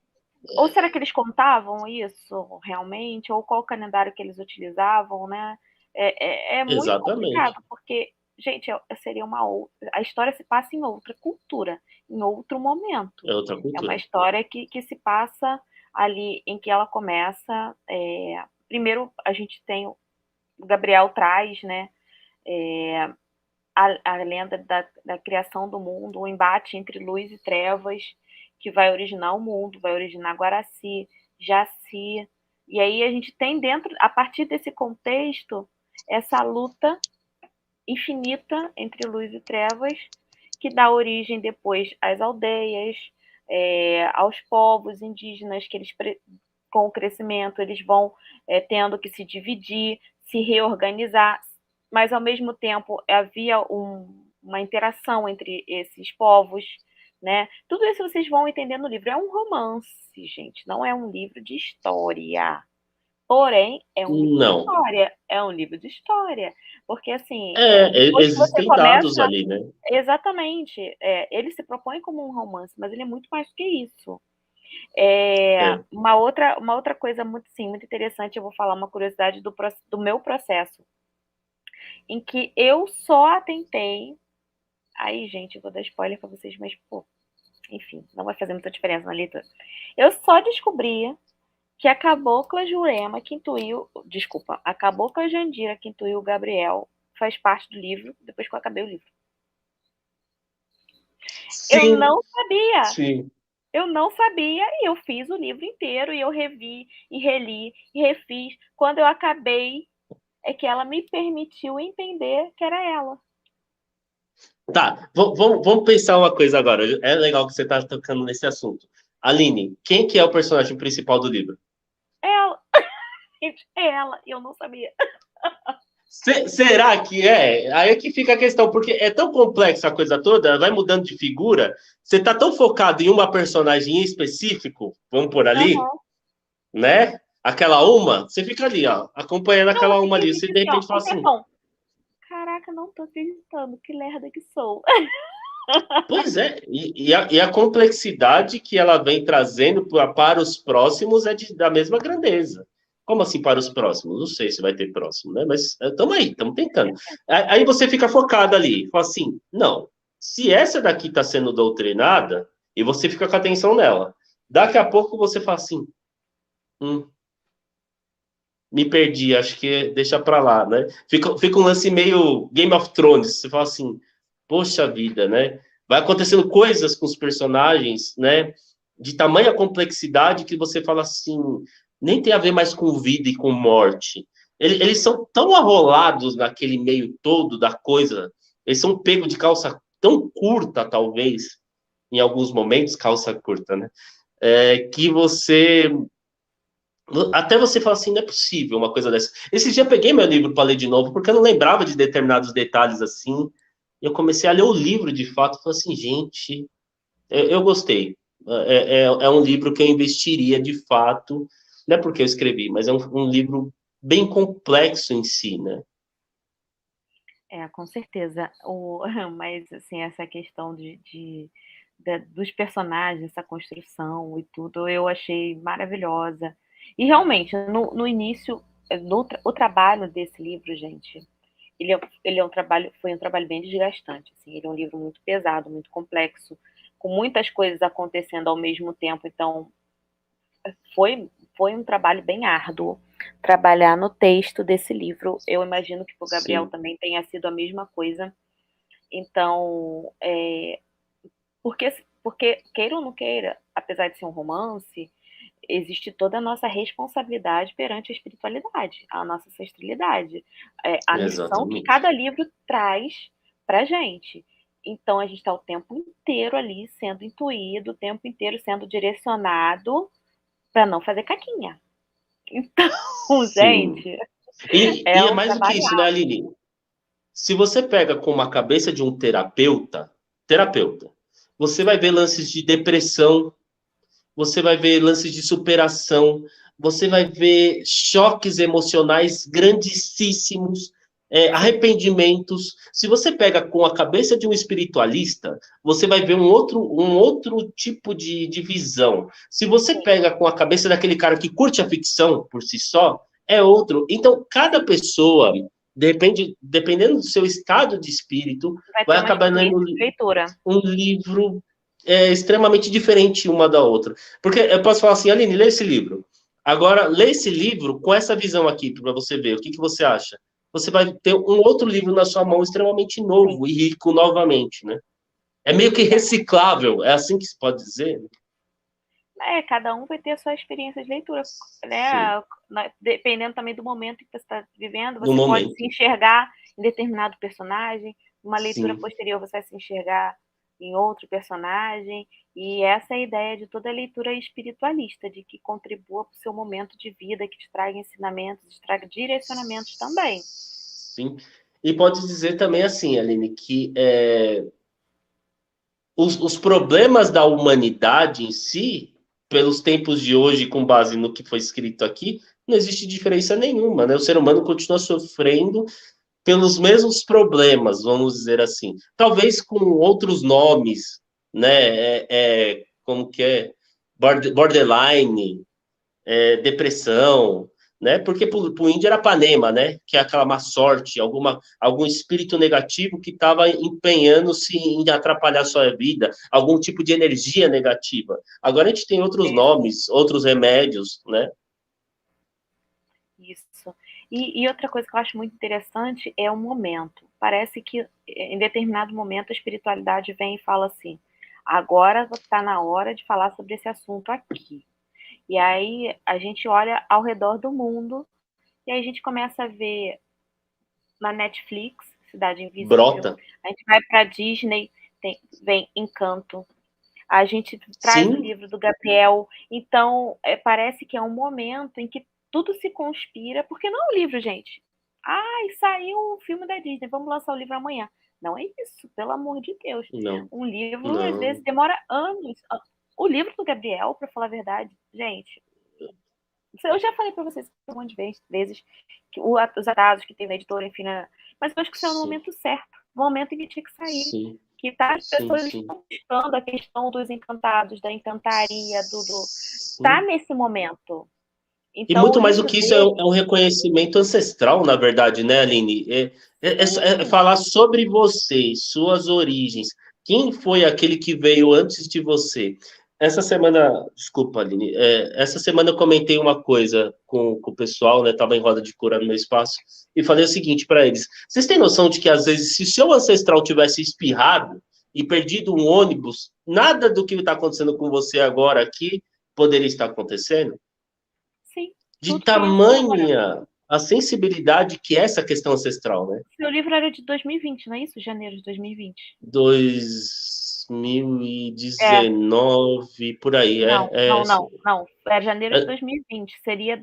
Speaker 1: ou será que eles contavam isso realmente? Ou qual o calendário que eles utilizavam, né? É muito complicado,
Speaker 2: exatamente.
Speaker 1: porque, gente, seria uma outra. A história se passa em outra cultura, em outro momento.
Speaker 2: É outra
Speaker 1: É uma
Speaker 2: cultura.
Speaker 1: história que se passa ali em que ela começa. Primeiro, a gente tem. O Gabriel traz, né? é, a lenda da criação do mundo, o embate entre luz e trevas, que vai originar o mundo, vai originar Guaraci, Jaci. E aí a gente tem dentro, a partir desse contexto, essa luta infinita entre luz e trevas, que dá origem depois às aldeias, aos povos indígenas, que eles, com o crescimento, eles vão tendo que se dividir, se reorganizar, mas ao mesmo tempo havia uma interação entre esses povos, né? Tudo isso vocês vão entender no livro. É um romance, gente, não é um livro de história. Porém, é um livro de
Speaker 2: Não.
Speaker 1: história. É um livro de história. Porque, assim, depois que você
Speaker 2: Existem dados
Speaker 1: começa.
Speaker 2: ali, né?
Speaker 1: Exatamente. Ele se propõe como um romance, mas ele é muito mais do que isso.
Speaker 2: É.
Speaker 1: Uma outra coisa muito, sim, muito interessante, eu vou falar uma curiosidade do meu processo, em que eu só atentei. Aí, gente, eu vou dar spoiler para vocês, mas, pô, enfim, não vai fazer muita diferença na leitura. Eu só descobri que a Cabocla Jurema que intuiu. Desculpa, a Cabocla Jandira que intuiu o Gabriel faz parte do livro depois que eu acabei o livro. Eu
Speaker 2: Sim,
Speaker 1: não sabia.
Speaker 2: sim.
Speaker 1: Eu não sabia e eu fiz o livro inteiro e eu revi e reli e refiz. Quando eu acabei, é que ela me permitiu entender que era ela.
Speaker 2: Tá, vamos pensar uma coisa agora. É legal que você está tocando nesse assunto. Aline, quem que é o personagem principal do livro?
Speaker 1: Ela, gente, é ela. E eu não sabia.
Speaker 2: Será que é? Aí é que fica a questão, porque é tão complexa a coisa toda, vai mudando de figura. Você tá tão focado em uma personagem em específico, vamos por ali,
Speaker 1: Uhum.
Speaker 2: né? Aquela uma, você fica ali, ó, acompanhando
Speaker 1: Não, eu
Speaker 2: aquela uma ali. Você
Speaker 1: fiquei
Speaker 2: de
Speaker 1: assim, ó,
Speaker 2: repente fala
Speaker 1: um
Speaker 2: assim:
Speaker 1: tempão. Caraca, não tô acreditando. Que lerda que sou.
Speaker 2: pois é, e a complexidade que ela vem trazendo para os próximos é da mesma grandeza. Como assim para os próximos? Não sei se vai ter próximo, né? Mas estamos aí, estamos tentando. Aí você fica focado ali, fala assim: não, se essa daqui está sendo doutrinada, e você fica com a atenção nela, daqui a pouco você fala assim: hum, me perdi, acho que deixa para lá, né? Fica um lance meio Game of Thrones, você fala assim: poxa vida, né? Vai acontecendo coisas com os personagens, né? De tamanha complexidade que você fala assim, nem tem a ver mais com vida e com morte. Eles são tão arrolados naquele meio todo da coisa, eles são pegos de calça tão curta, talvez, em alguns momentos, calça curta, né? Que você. Até você fala assim, não é possível uma coisa dessa. Esse dia eu peguei meu livro para ler de novo, porque eu não lembrava de determinados detalhes assim. Eu comecei a ler o livro de fato e falei assim, gente, eu gostei. É um livro que eu investiria de fato, não é porque eu escrevi, mas é um livro bem complexo em si, né?
Speaker 1: Com certeza. Mas, assim, essa questão dos personagens, essa construção e tudo, eu achei maravilhosa. E realmente, no início, o trabalho desse livro, gente, ele é um trabalho, foi um trabalho bem desgastante. Assim, ele é um livro muito pesado, muito complexo, com muitas coisas acontecendo ao mesmo tempo. Então, foi um trabalho bem árduo trabalhar no texto desse livro. Eu imagino que para o Gabriel
Speaker 2: Sim,
Speaker 1: também tenha sido a mesma coisa. Então, porque queira ou não queira, apesar de ser um romance, existe toda a nossa responsabilidade perante a espiritualidade, a nossa ancestralidade, a missão que
Speaker 2: Exatamente.
Speaker 1: cada livro traz para a gente. Então, a gente está o tempo inteiro ali sendo intuído, o tempo inteiro sendo direcionado para não fazer caquinha. Então,
Speaker 2: Sim.
Speaker 1: gente,
Speaker 2: E
Speaker 1: é
Speaker 2: é
Speaker 1: um
Speaker 2: mais do que
Speaker 1: trabalho
Speaker 2: isso, né, Aline? Se você pega com uma cabeça de um terapeuta, você vai ver lances de depressão, você vai ver lances de superação, você vai ver choques emocionais grandíssimos, arrependimentos. Se você pega com a cabeça de um espiritualista, você vai ver um outro tipo de visão. Se você pega com a cabeça daquele cara que curte a ficção por si só, é outro. Então, cada pessoa, dependendo do seu estado de espírito,
Speaker 1: vai
Speaker 2: vai
Speaker 1: ter uma
Speaker 2: acabar lendo
Speaker 1: experiência de leitura.
Speaker 2: um livro extremamente diferente uma da outra. Porque eu posso falar assim, Aline, lê esse livro. Agora, lê esse livro com essa visão aqui, para você ver. O que você acha? Você vai ter um outro livro na sua mão extremamente
Speaker 1: Sim.
Speaker 2: novo e rico novamente, né? É meio que reciclável, é assim que se pode dizer?
Speaker 1: Cada um vai ter a sua experiência de leitura,
Speaker 2: Sim,
Speaker 1: né? Dependendo também do momento que você está vivendo,
Speaker 2: no
Speaker 1: você pode se
Speaker 2: momento.
Speaker 1: enxergar em determinado personagem, numa leitura
Speaker 2: Sim,
Speaker 1: posterior você vai se enxergar em outro personagem, e essa é a ideia de toda leitura espiritualista, de que contribua para o seu momento de vida, que te traga ensinamentos, te traga direcionamentos também.
Speaker 2: sim. E pode dizer também assim, Aline, que os problemas da humanidade em si, pelos tempos de hoje, com base no que foi escrito aqui, não existe diferença nenhuma, né? O ser humano continua sofrendo pelos mesmos problemas, vamos dizer assim. Talvez com outros nomes, né? Como que é? Borderline, depressão, né? Porque para o índio era panema, né? Que é aquela má sorte, algum espírito negativo que estava empenhando-se em atrapalhar a sua vida, algum tipo de energia negativa. Agora a gente tem outros nomes, outros remédios, né?
Speaker 1: Isso. E outra coisa que eu acho muito interessante é o momento. Parece que em determinado momento a espiritualidade vem e fala assim: agora está na hora de falar sobre esse assunto aqui. E aí a gente olha ao redor do mundo e aí a gente começa a ver na Netflix, Cidade Invisível,
Speaker 2: Brota.
Speaker 1: a gente vai para a Disney, vem Encanto, a gente traz o
Speaker 2: Sim,
Speaker 1: livro do Gabriel. Então, parece que é um momento em que tudo se conspira, porque não é um livro, gente. Ai, saiu o filme da Disney, vamos lançar o livro amanhã. Não é isso, pelo amor de Deus.
Speaker 2: não,
Speaker 1: Um livro, às vezes,
Speaker 2: não.
Speaker 1: demora anos. O livro do Gabriel, para falar a verdade, gente, eu já falei para vocês um monte de vezes que os atrasos que tem na editora, enfim, mas eu acho que saiu no
Speaker 2: Sim,
Speaker 1: momento certo, no momento em que tinha que sair.
Speaker 2: sim,
Speaker 1: Que tá, as
Speaker 2: sim,
Speaker 1: pessoas
Speaker 2: sim.
Speaker 1: estão buscando a questão dos encantados, da encantaria, tá
Speaker 2: Sim.
Speaker 1: nesse momento.
Speaker 2: E
Speaker 1: Então, o
Speaker 2: muito mais do
Speaker 1: livro
Speaker 2: que isso, é um
Speaker 1: dele,
Speaker 2: reconhecimento ancestral, na verdade, né, Aline? É
Speaker 1: sim,
Speaker 2: falar sobre você, suas origens. Quem foi aquele que veio antes de você? Essa semana, desculpa, Aline, essa semana eu comentei uma coisa com o pessoal, né? Tava em roda de cura no meu espaço, e falei o seguinte para eles: vocês têm noção de que, às vezes, se seu ancestral tivesse espirrado e perdido um ônibus, nada do que está acontecendo com você agora aqui poderia estar acontecendo?
Speaker 1: sim,
Speaker 2: De
Speaker 1: tudo seria um agora.
Speaker 2: tamanha a sensibilidade que é essa questão ancestral, né?
Speaker 1: Seu livro era de 2020, não é isso? Janeiro de 2020.
Speaker 2: 2019, por aí,
Speaker 1: Não,
Speaker 2: é
Speaker 1: não,
Speaker 2: assim.
Speaker 1: não, não. É janeiro de
Speaker 2: É-
Speaker 1: 2020. Seria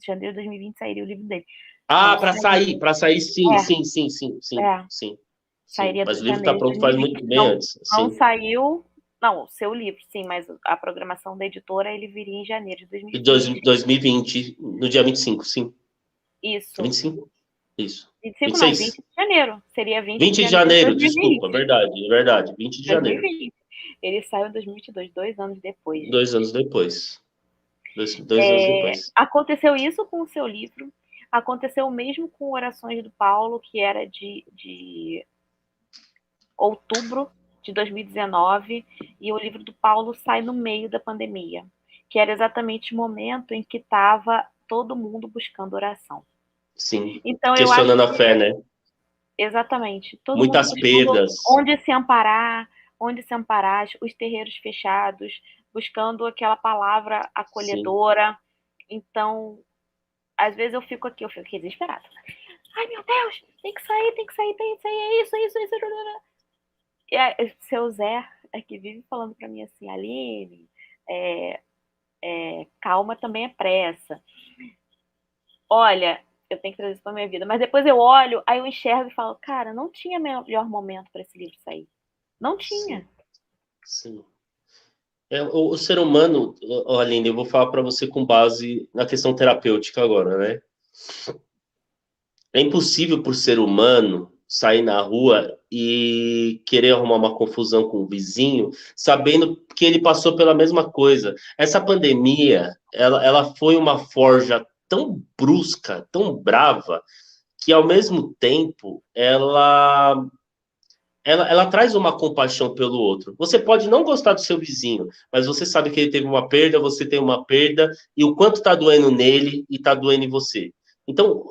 Speaker 1: janeiro de 2020 sairia o livro dele.
Speaker 2: Ah,
Speaker 1: Não saiu.
Speaker 2: para sair, sim,
Speaker 1: É,
Speaker 2: sim, sim, sim, sim,
Speaker 1: é.
Speaker 2: sim, sim.
Speaker 1: Sairia
Speaker 2: Mas
Speaker 1: de
Speaker 2: o livro está
Speaker 1: janeiro de
Speaker 2: pronto faz
Speaker 1: 2020.
Speaker 2: muito bem
Speaker 1: Não,
Speaker 2: antes,
Speaker 1: não
Speaker 2: sim.
Speaker 1: saiu. Não, o seu livro, sim, mas a programação da editora ele viria em janeiro de
Speaker 2: De
Speaker 1: 2020.
Speaker 2: 2020, no dia 25, sim. É
Speaker 1: Isso.
Speaker 2: 25? Isso.
Speaker 1: 25 não, 20
Speaker 2: 26?
Speaker 1: de janeiro. Seria 20 de
Speaker 2: 20 de
Speaker 1: janeiro de
Speaker 2: janeiro, desculpa,
Speaker 1: 2020.
Speaker 2: verdade, é verdade. 20 de janeiro.
Speaker 1: 2020. Ele saiu em 2022, 2 anos depois,
Speaker 2: 2 anos
Speaker 1: gente.
Speaker 2: depois. Dois anos depois.
Speaker 1: Aconteceu isso com o seu livro. Aconteceu o mesmo com Orações do Paulo, que era de outubro de 2019, e o livro do Paulo sai no meio da pandemia, que era exatamente o momento em que estava todo mundo buscando oração.
Speaker 2: Sim.
Speaker 1: Então, eu acho
Speaker 2: Questionando a
Speaker 1: que,
Speaker 2: fé, né?
Speaker 1: exatamente, todo mundo
Speaker 2: Muitas
Speaker 1: buscando
Speaker 2: perdas.
Speaker 1: onde se amparar, os terreiros fechados, buscando aquela palavra
Speaker 2: sim.
Speaker 1: acolhedora. Então, às vezes eu fico aqui desesperada. Ai, meu Deus, tem que sair, tem que sair, tem que sair, é isso, é isso, é isso. E seu Zé é que vive falando para mim assim, Aline, é, calma também é pressa. Olha, eu tenho que trazer isso para minha vida. Mas depois eu olho, aí eu enxergo e falo, cara, não tinha melhor momento para esse livro sair. Não tinha.
Speaker 2: Sim, sim. O ser humano, Aline, eu vou falar para você com base na questão terapêutica agora, né? É impossível por ser humano sair na rua e querer arrumar uma confusão com o vizinho, sabendo que ele passou pela mesma coisa. Essa pandemia, ela foi uma forja tão brusca, tão brava, que ao mesmo tempo ela traz uma compaixão pelo outro. Você pode não gostar do seu vizinho, mas você sabe que ele teve uma perda, você tem uma perda, e o quanto está doendo nele e está doendo em você. Então,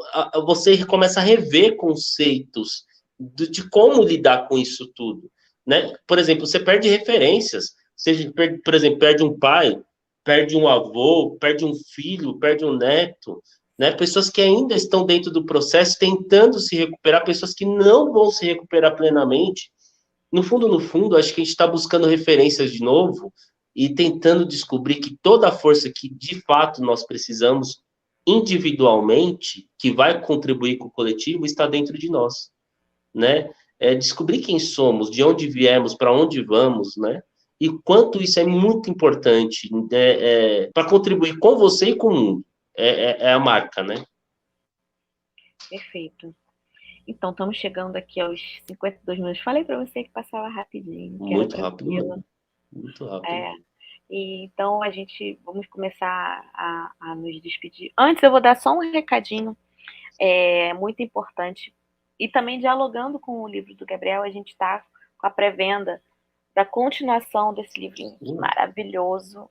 Speaker 2: você começa a rever conceitos de como lidar com isso tudo. Né? Por exemplo, você perde referências. Você, por exemplo, perde um pai, perde um avô, perde um filho, perde um neto. Né? Pessoas que ainda estão dentro do processo, tentando se recuperar, pessoas que não vão se recuperar plenamente. No fundo, acho que a gente está buscando referências de novo e tentando descobrir que toda a força que de fato nós precisamos individualmente, que vai contribuir com o coletivo, está dentro de nós, né? Descobrir quem somos, de onde viemos, para onde vamos, né? E quanto isso é muito importante para contribuir com você e com o mundo. É a marca, né?
Speaker 1: Perfeito. Então, estamos chegando aqui aos 52 minutos. Falei para você que passava rapidinho, que era
Speaker 2: Muito rápido
Speaker 1: tranquilo.
Speaker 2: mesmo. Muito rápido.
Speaker 1: É. E, então, vamos começar a nos despedir. Antes, eu vou dar só um recadinho muito importante. E também dialogando com o livro do Gabriel, a gente está com a pré-venda da continuação desse livrinho maravilhoso,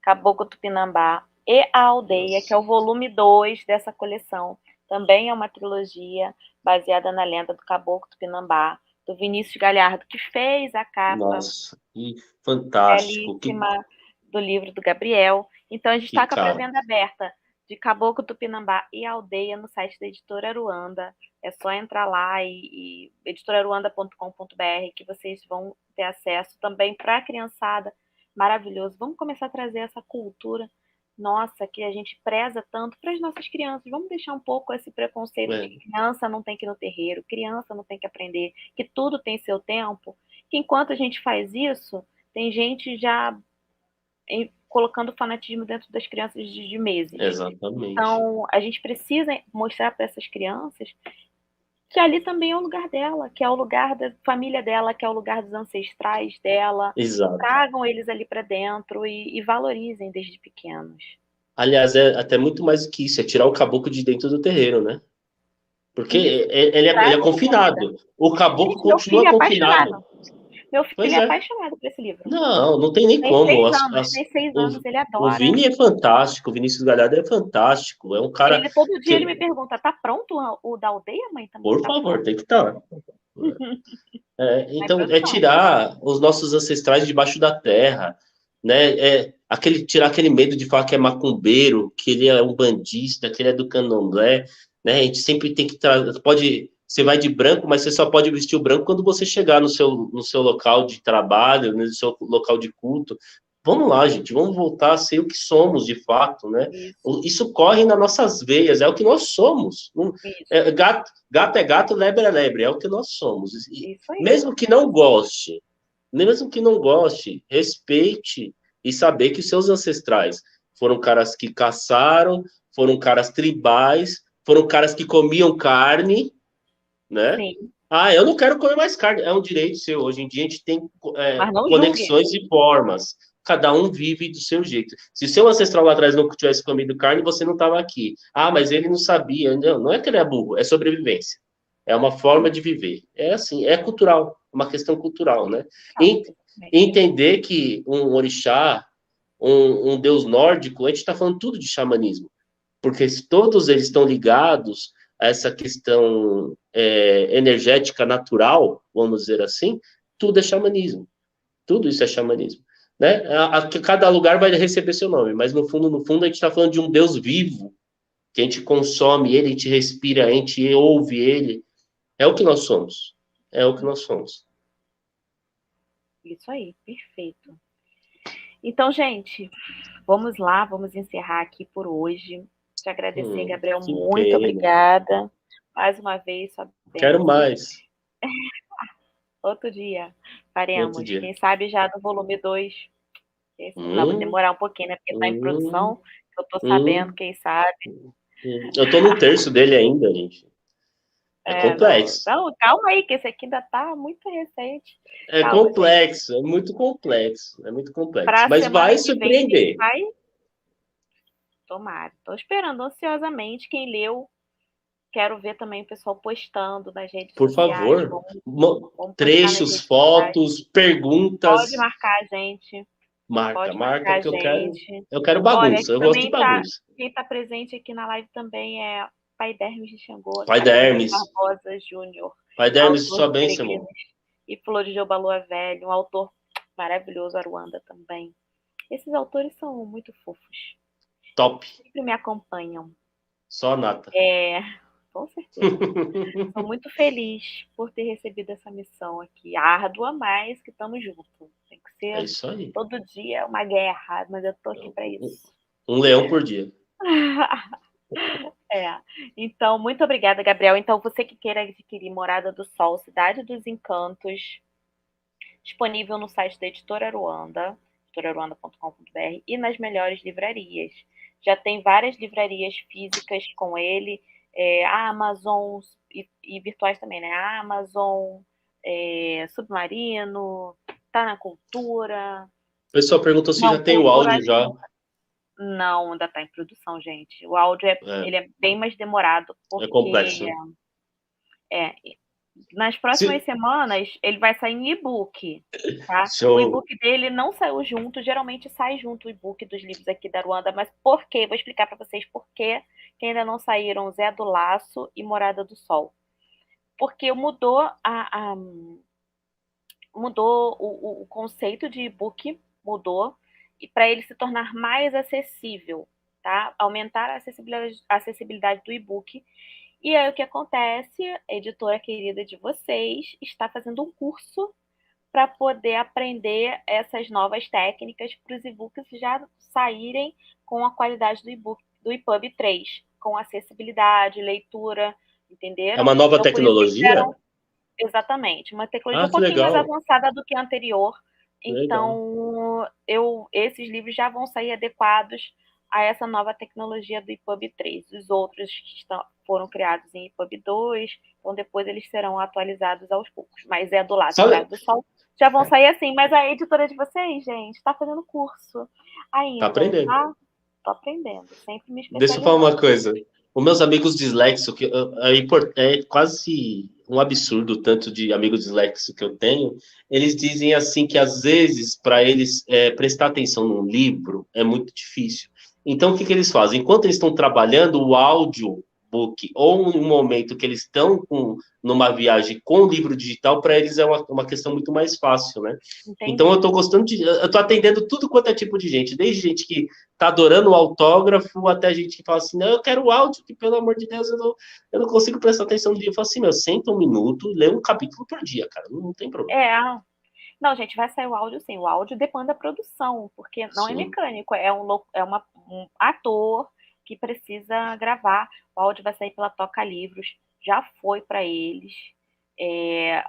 Speaker 1: Caboclo Tupinambá e a Aldeia, que é o volume 2 dessa coleção. Também é uma trilogia baseada na lenda do Caboclo Tupinambá, do Vinícius Galhardo, que fez a capa
Speaker 2: Nossa, que fantástico,
Speaker 1: belíssima do livro do Gabriel. Então, a gente
Speaker 2: que
Speaker 1: está com a
Speaker 2: cara.
Speaker 1: pré-venda aberta de Caboclo Tupinambá e Aldeia no site da Editora Aruanda. É só entrar lá e editoraruanda.com.br que vocês vão ter acesso também para a criançada. Maravilhoso. Vamos começar a trazer essa cultura nossa que a gente preza tanto para as nossas crianças. Vamos deixar um pouco esse preconceito de
Speaker 2: É,
Speaker 1: que criança não tem que ir no terreiro, criança não tem que aprender, que tudo tem seu tempo. Que enquanto a gente faz isso, tem gente já colocando fanatismo dentro das crianças de meses.
Speaker 2: exatamente.
Speaker 1: Então, a gente precisa mostrar para essas crianças que ali também é o lugar dela, que é o lugar da família dela, que é o lugar dos ancestrais dela.
Speaker 2: Exato.
Speaker 1: Tragam eles ali para dentro e valorizem desde pequenos.
Speaker 2: Aliás, é até muito mais do que isso, é tirar o caboclo de dentro do terreiro, né? Porque
Speaker 1: Isso,
Speaker 2: ele é
Speaker 1: tragam de volta.
Speaker 2: confinado. O caboclo
Speaker 1: Gente, meu filho
Speaker 2: continua
Speaker 1: é apaixonado.
Speaker 2: confinado.
Speaker 1: Meu filho
Speaker 2: Pois
Speaker 1: é
Speaker 2: é.
Speaker 1: apaixonado por esse livro.
Speaker 2: Não, não tem nem
Speaker 1: Tem
Speaker 2: como.
Speaker 1: 6 anos, tem 6 anos, ele
Speaker 2: O
Speaker 1: adora.
Speaker 2: Vini é fantástico, o Vinícius Galhardo é fantástico. É um cara
Speaker 1: Ele todo dia ele me
Speaker 2: que,
Speaker 1: pergunta: tá pronto o da aldeia, mãe? Também
Speaker 2: por
Speaker 1: tá
Speaker 2: favor,
Speaker 1: pronto?
Speaker 2: tem que estar.
Speaker 1: Tá em
Speaker 2: Então, é
Speaker 1: produção.
Speaker 2: tirar os nossos ancestrais debaixo da terra, né? Tirar aquele medo de falar que é macumbeiro, que ele é um bandista, que ele é do candomblé, né? A gente sempre tem que você vai de branco, mas você só pode vestir o branco quando você chegar no seu local de trabalho, no seu local de culto. Vamos lá, gente, vamos voltar a ser o que somos de fato, né?
Speaker 1: Isso,
Speaker 2: Isso corre nas nossas veias, é o que nós somos.
Speaker 1: isso,
Speaker 2: Gato é gato, lebre é lebre, é o que nós somos. E
Speaker 1: isso aí.
Speaker 2: mesmo que não goste, respeite e saber que os seus ancestrais foram caras que caçaram, foram caras tribais, foram caras que comiam carne, né?
Speaker 1: Sim,
Speaker 2: Ah, eu não quero comer mais carne. É um direito seu. Hoje em dia a gente tem
Speaker 1: mas não julgue.
Speaker 2: conexões e formas. Cada um vive do seu jeito. Se o seu ancestral lá atrás não tivesse comido carne, você não estava aqui. Ah, mas ele não sabia. Não, não é que ele é burro, é sobrevivência. É uma forma de viver. É assim, é cultural, uma questão cultural, né?
Speaker 1: Não,
Speaker 2: Entender que um orixá, um deus nórdico, a gente está falando tudo de xamanismo, porque todos eles estão ligados a essa questão energética natural, vamos dizer assim, tudo é xamanismo. Tudo isso é xamanismo. né? Cada lugar vai receber seu nome, mas no fundo, a gente está falando de um Deus vivo, que a gente consome ele, a gente respira, a gente ouve ele. É o que nós somos. É o que nós somos.
Speaker 1: Isso aí, perfeito. Então, gente, vamos lá, vamos encerrar aqui por hoje. Te agradecer, Gabriel,
Speaker 2: Que
Speaker 1: muito
Speaker 2: pena.
Speaker 1: obrigada. Mais uma vez, sua
Speaker 2: Quero
Speaker 1: bênção.
Speaker 2: mais.
Speaker 1: Outro dia
Speaker 2: Outro
Speaker 1: faremos.
Speaker 2: dia.
Speaker 1: Quem sabe já do volume 2. Esse vai
Speaker 2: Hum,
Speaker 1: demorar um pouquinho, né? Porque está em
Speaker 2: hum,
Speaker 1: produção. Eu estou sabendo,
Speaker 2: hum,
Speaker 1: quem sabe.
Speaker 2: Eu tô no terço dele ainda, gente. É
Speaker 1: Não,
Speaker 2: complexo.
Speaker 1: não, calma aí, que esse aqui ainda está muito recente.
Speaker 2: É
Speaker 1: Calma, gente.
Speaker 2: complexo, é muito complexo, é muito complexo.
Speaker 1: Para a
Speaker 2: Mas
Speaker 1: semana
Speaker 2: vai
Speaker 1: que vem a gente
Speaker 2: surpreender.
Speaker 1: vai. Tomara. Estou esperando ansiosamente. Quem leu, quero ver também o pessoal postando nas redes
Speaker 2: Por
Speaker 1: sociais.
Speaker 2: favor,
Speaker 1: Vamos postar nas
Speaker 2: trechos,
Speaker 1: redes sociais.
Speaker 2: fotos,
Speaker 1: Pode
Speaker 2: perguntas.
Speaker 1: marcar a gente.
Speaker 2: Marca,
Speaker 1: Pode
Speaker 2: marca,
Speaker 1: marcar a
Speaker 2: porque
Speaker 1: gente.
Speaker 2: eu quero
Speaker 1: Olha,
Speaker 2: bagunça.
Speaker 1: aqui
Speaker 2: Eu gosto de
Speaker 1: também tá.
Speaker 2: bagunça.
Speaker 1: Quem está presente aqui na live também é Pai Dermes de Xangô,
Speaker 2: Pai da
Speaker 1: Pai Dermes
Speaker 2: Hermes.
Speaker 1: Barbosa Júnior,
Speaker 2: Pai da Hermes,
Speaker 1: autor
Speaker 2: sua
Speaker 1: de
Speaker 2: bênção,
Speaker 1: Peregrinos
Speaker 2: irmão.
Speaker 1: e Flor de Jobalua Velho, um autor maravilhoso, Aruanda também. Esses autores são muito fofos.
Speaker 2: Top.
Speaker 1: Sempre me acompanham.
Speaker 2: Só a nata.
Speaker 1: Com certeza. Estou muito feliz por ter recebido essa missão aqui, árdua, mas que estamos juntos. Tem que
Speaker 2: É
Speaker 1: ser
Speaker 2: isso aí.
Speaker 1: todo dia uma guerra, mas eu estou aqui para isso.
Speaker 2: Um leão por dia.
Speaker 1: É. Então, muito obrigada, Gabriel. Então, você que queira adquirir Morada do Sol, Cidade dos Encantos, disponível no site da Editora Aruanda, editoraruanda.com.br, e nas melhores livrarias. Já tem várias livrarias físicas com ele, a Amazon e virtuais também, né? A Amazon, Submarino, tá na Cultura.
Speaker 2: O pessoal perguntou se
Speaker 1: Não,
Speaker 2: já tem o
Speaker 1: Cultura
Speaker 2: áudio
Speaker 1: acho que
Speaker 2: já.
Speaker 1: não, ainda está em produção, gente. O áudio
Speaker 2: É,
Speaker 1: ele é bem mais demorado,
Speaker 2: é
Speaker 1: porque
Speaker 2: complexo, né?
Speaker 1: é, nas
Speaker 2: Se-
Speaker 1: próximas semanas ele vai sair em e-book, tá? O
Speaker 2: Show.
Speaker 1: e-book dele não saiu junto, geralmente sai junto o e-book dos livros aqui da Ruanda, mas por quê? Vou explicar para vocês por quê que ainda não saíram Zé do Laço e Morada do Sol. Porque mudou o conceito de e-book, mudou, e para ele se tornar mais acessível, tá? Aumentar a acessibilidade do e-book. E aí o que acontece? A editora querida de vocês está fazendo um curso para poder aprender essas novas técnicas para os e-books já saírem com a qualidade do e-book do EPUB 3, com acessibilidade, leitura,
Speaker 2: É
Speaker 1: entenderam?
Speaker 2: uma nova
Speaker 1: Então, por isso que eles
Speaker 2: tecnologia?
Speaker 1: deram exatamente uma tecnologia
Speaker 2: Ah,
Speaker 1: um
Speaker 2: que
Speaker 1: pouquinho mais
Speaker 2: legal.
Speaker 1: avançada do que a anterior.
Speaker 2: Que legal.
Speaker 1: Então, esses livros já vão sair adequados a essa nova tecnologia do EPUB 3. Os outros foram criados em EPUB 2, então depois eles serão atualizados aos poucos. Mas é do lado
Speaker 2: Sabe?
Speaker 1: Cidade do Sol, já vão sair assim. Mas a editora de vocês, gente, está fazendo curso
Speaker 2: Tá
Speaker 1: ainda,
Speaker 2: aprendendo.
Speaker 1: tá? Estou aprendendo, sempre me
Speaker 2: Deixa eu falar uma
Speaker 1: especializando.
Speaker 2: coisa. Os meus amigos disléxicos, é quase um absurdo o tanto de amigos disléxicos que eu tenho, eles dizem assim que às vezes para eles prestar atenção num livro é muito difícil. Então o que que eles fazem? Enquanto eles estão trabalhando, o audiobook ou no momento que eles estão numa viagem com o livro digital, para eles é uma questão muito mais fácil, né? Então eu
Speaker 1: Entendi.
Speaker 2: estou gostando eu estou atendendo tudo quanto é tipo de gente, desde gente que tá adorando o autógrafo, até gente que fala assim, não, eu quero o áudio, que pelo amor de Deus, eu não consigo prestar atenção no livro. Eu falo assim, meu, senta um minuto, lê um capítulo por dia, cara, não tem problema.
Speaker 1: É, não, gente, vai sair o áudio sim. O áudio depende da produção, porque não é
Speaker 2: Sim.
Speaker 1: mecânico, um ator que precisa gravar. O áudio vai sair pela Toca Livros, já foi para eles,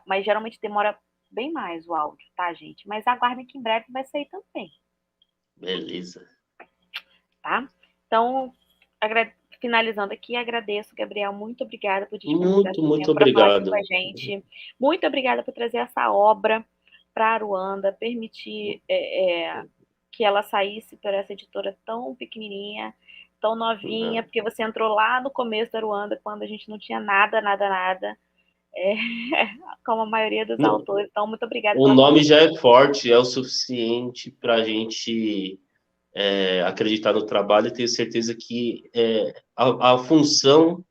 Speaker 1: mas geralmente demora bem mais o áudio, tá, gente? Mas aguardem que em breve vai sair também,
Speaker 2: Beleza.
Speaker 1: tá? Então, finalizando aqui, agradeço, Gabriel, muito obrigada por disponibilizar
Speaker 2: Muito,
Speaker 1: seu
Speaker 2: muito
Speaker 1: tempo para falar aqui com a
Speaker 2: obrigado.
Speaker 1: gente. Muito obrigada por trazer essa obra para Aruanda, permitir que ela saísse por essa editora tão pequenininha, tão novinha, porque você entrou lá no começo da Aruanda, quando a gente não tinha nada, nada, nada, é, como a maioria dos autores. Então, muito obrigada
Speaker 2: O
Speaker 1: pela
Speaker 2: nome já
Speaker 1: contribuição.
Speaker 2: é forte, é o suficiente para a gente acreditar no trabalho e tenho certeza que a função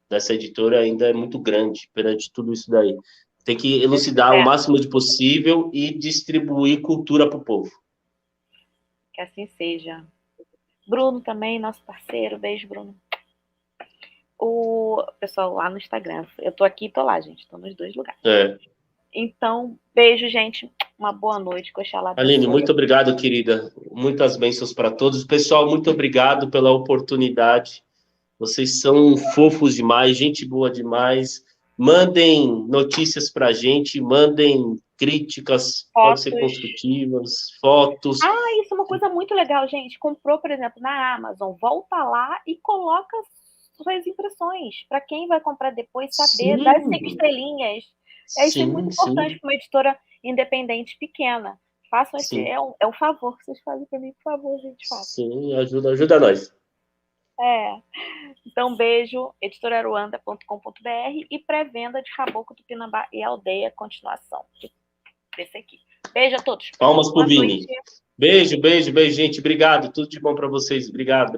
Speaker 2: dessa editora ainda é muito grande perante tudo isso daí. Tem que
Speaker 1: Deus
Speaker 2: elucidar o
Speaker 1: quiser.
Speaker 2: máximo de possível e distribuir cultura para o povo.
Speaker 1: Que assim seja. Bruno também, nosso parceiro. Beijo, Bruno. O pessoal lá no Instagram. Eu tô aqui e tô lá, gente. Tô nos dois lugares. Então, beijo, gente. Uma boa noite. Que Oxalá abençoe.
Speaker 2: Aline, muito obrigado, querida. Muitas bênçãos para todos. Pessoal, muito obrigado pela oportunidade. Vocês são fofos demais, gente boa demais. Mandem notícias para a gente, mandem críticas, pode ser construtivas, fotos.
Speaker 1: Isso é uma coisa muito legal, gente. Comprou, por exemplo, na Amazon, volta lá e coloca suas impressões. Para quem vai comprar depois saber, das 5 estrelinhas. Isso é muito importante para uma editora independente pequena. Façam esse. É um favor que vocês fazem para mim, por favor, gente. Façam.
Speaker 2: Sim, ajuda nós.
Speaker 1: Então, beijo, editoraruanda.com.br e pré-venda de Caboclo Tupinambá e Aldeia, continuação desse aqui. Beijo a todos.
Speaker 2: Palmas pro Vini. Beijo, gente. Obrigado. Tudo de bom para vocês. Obrigado.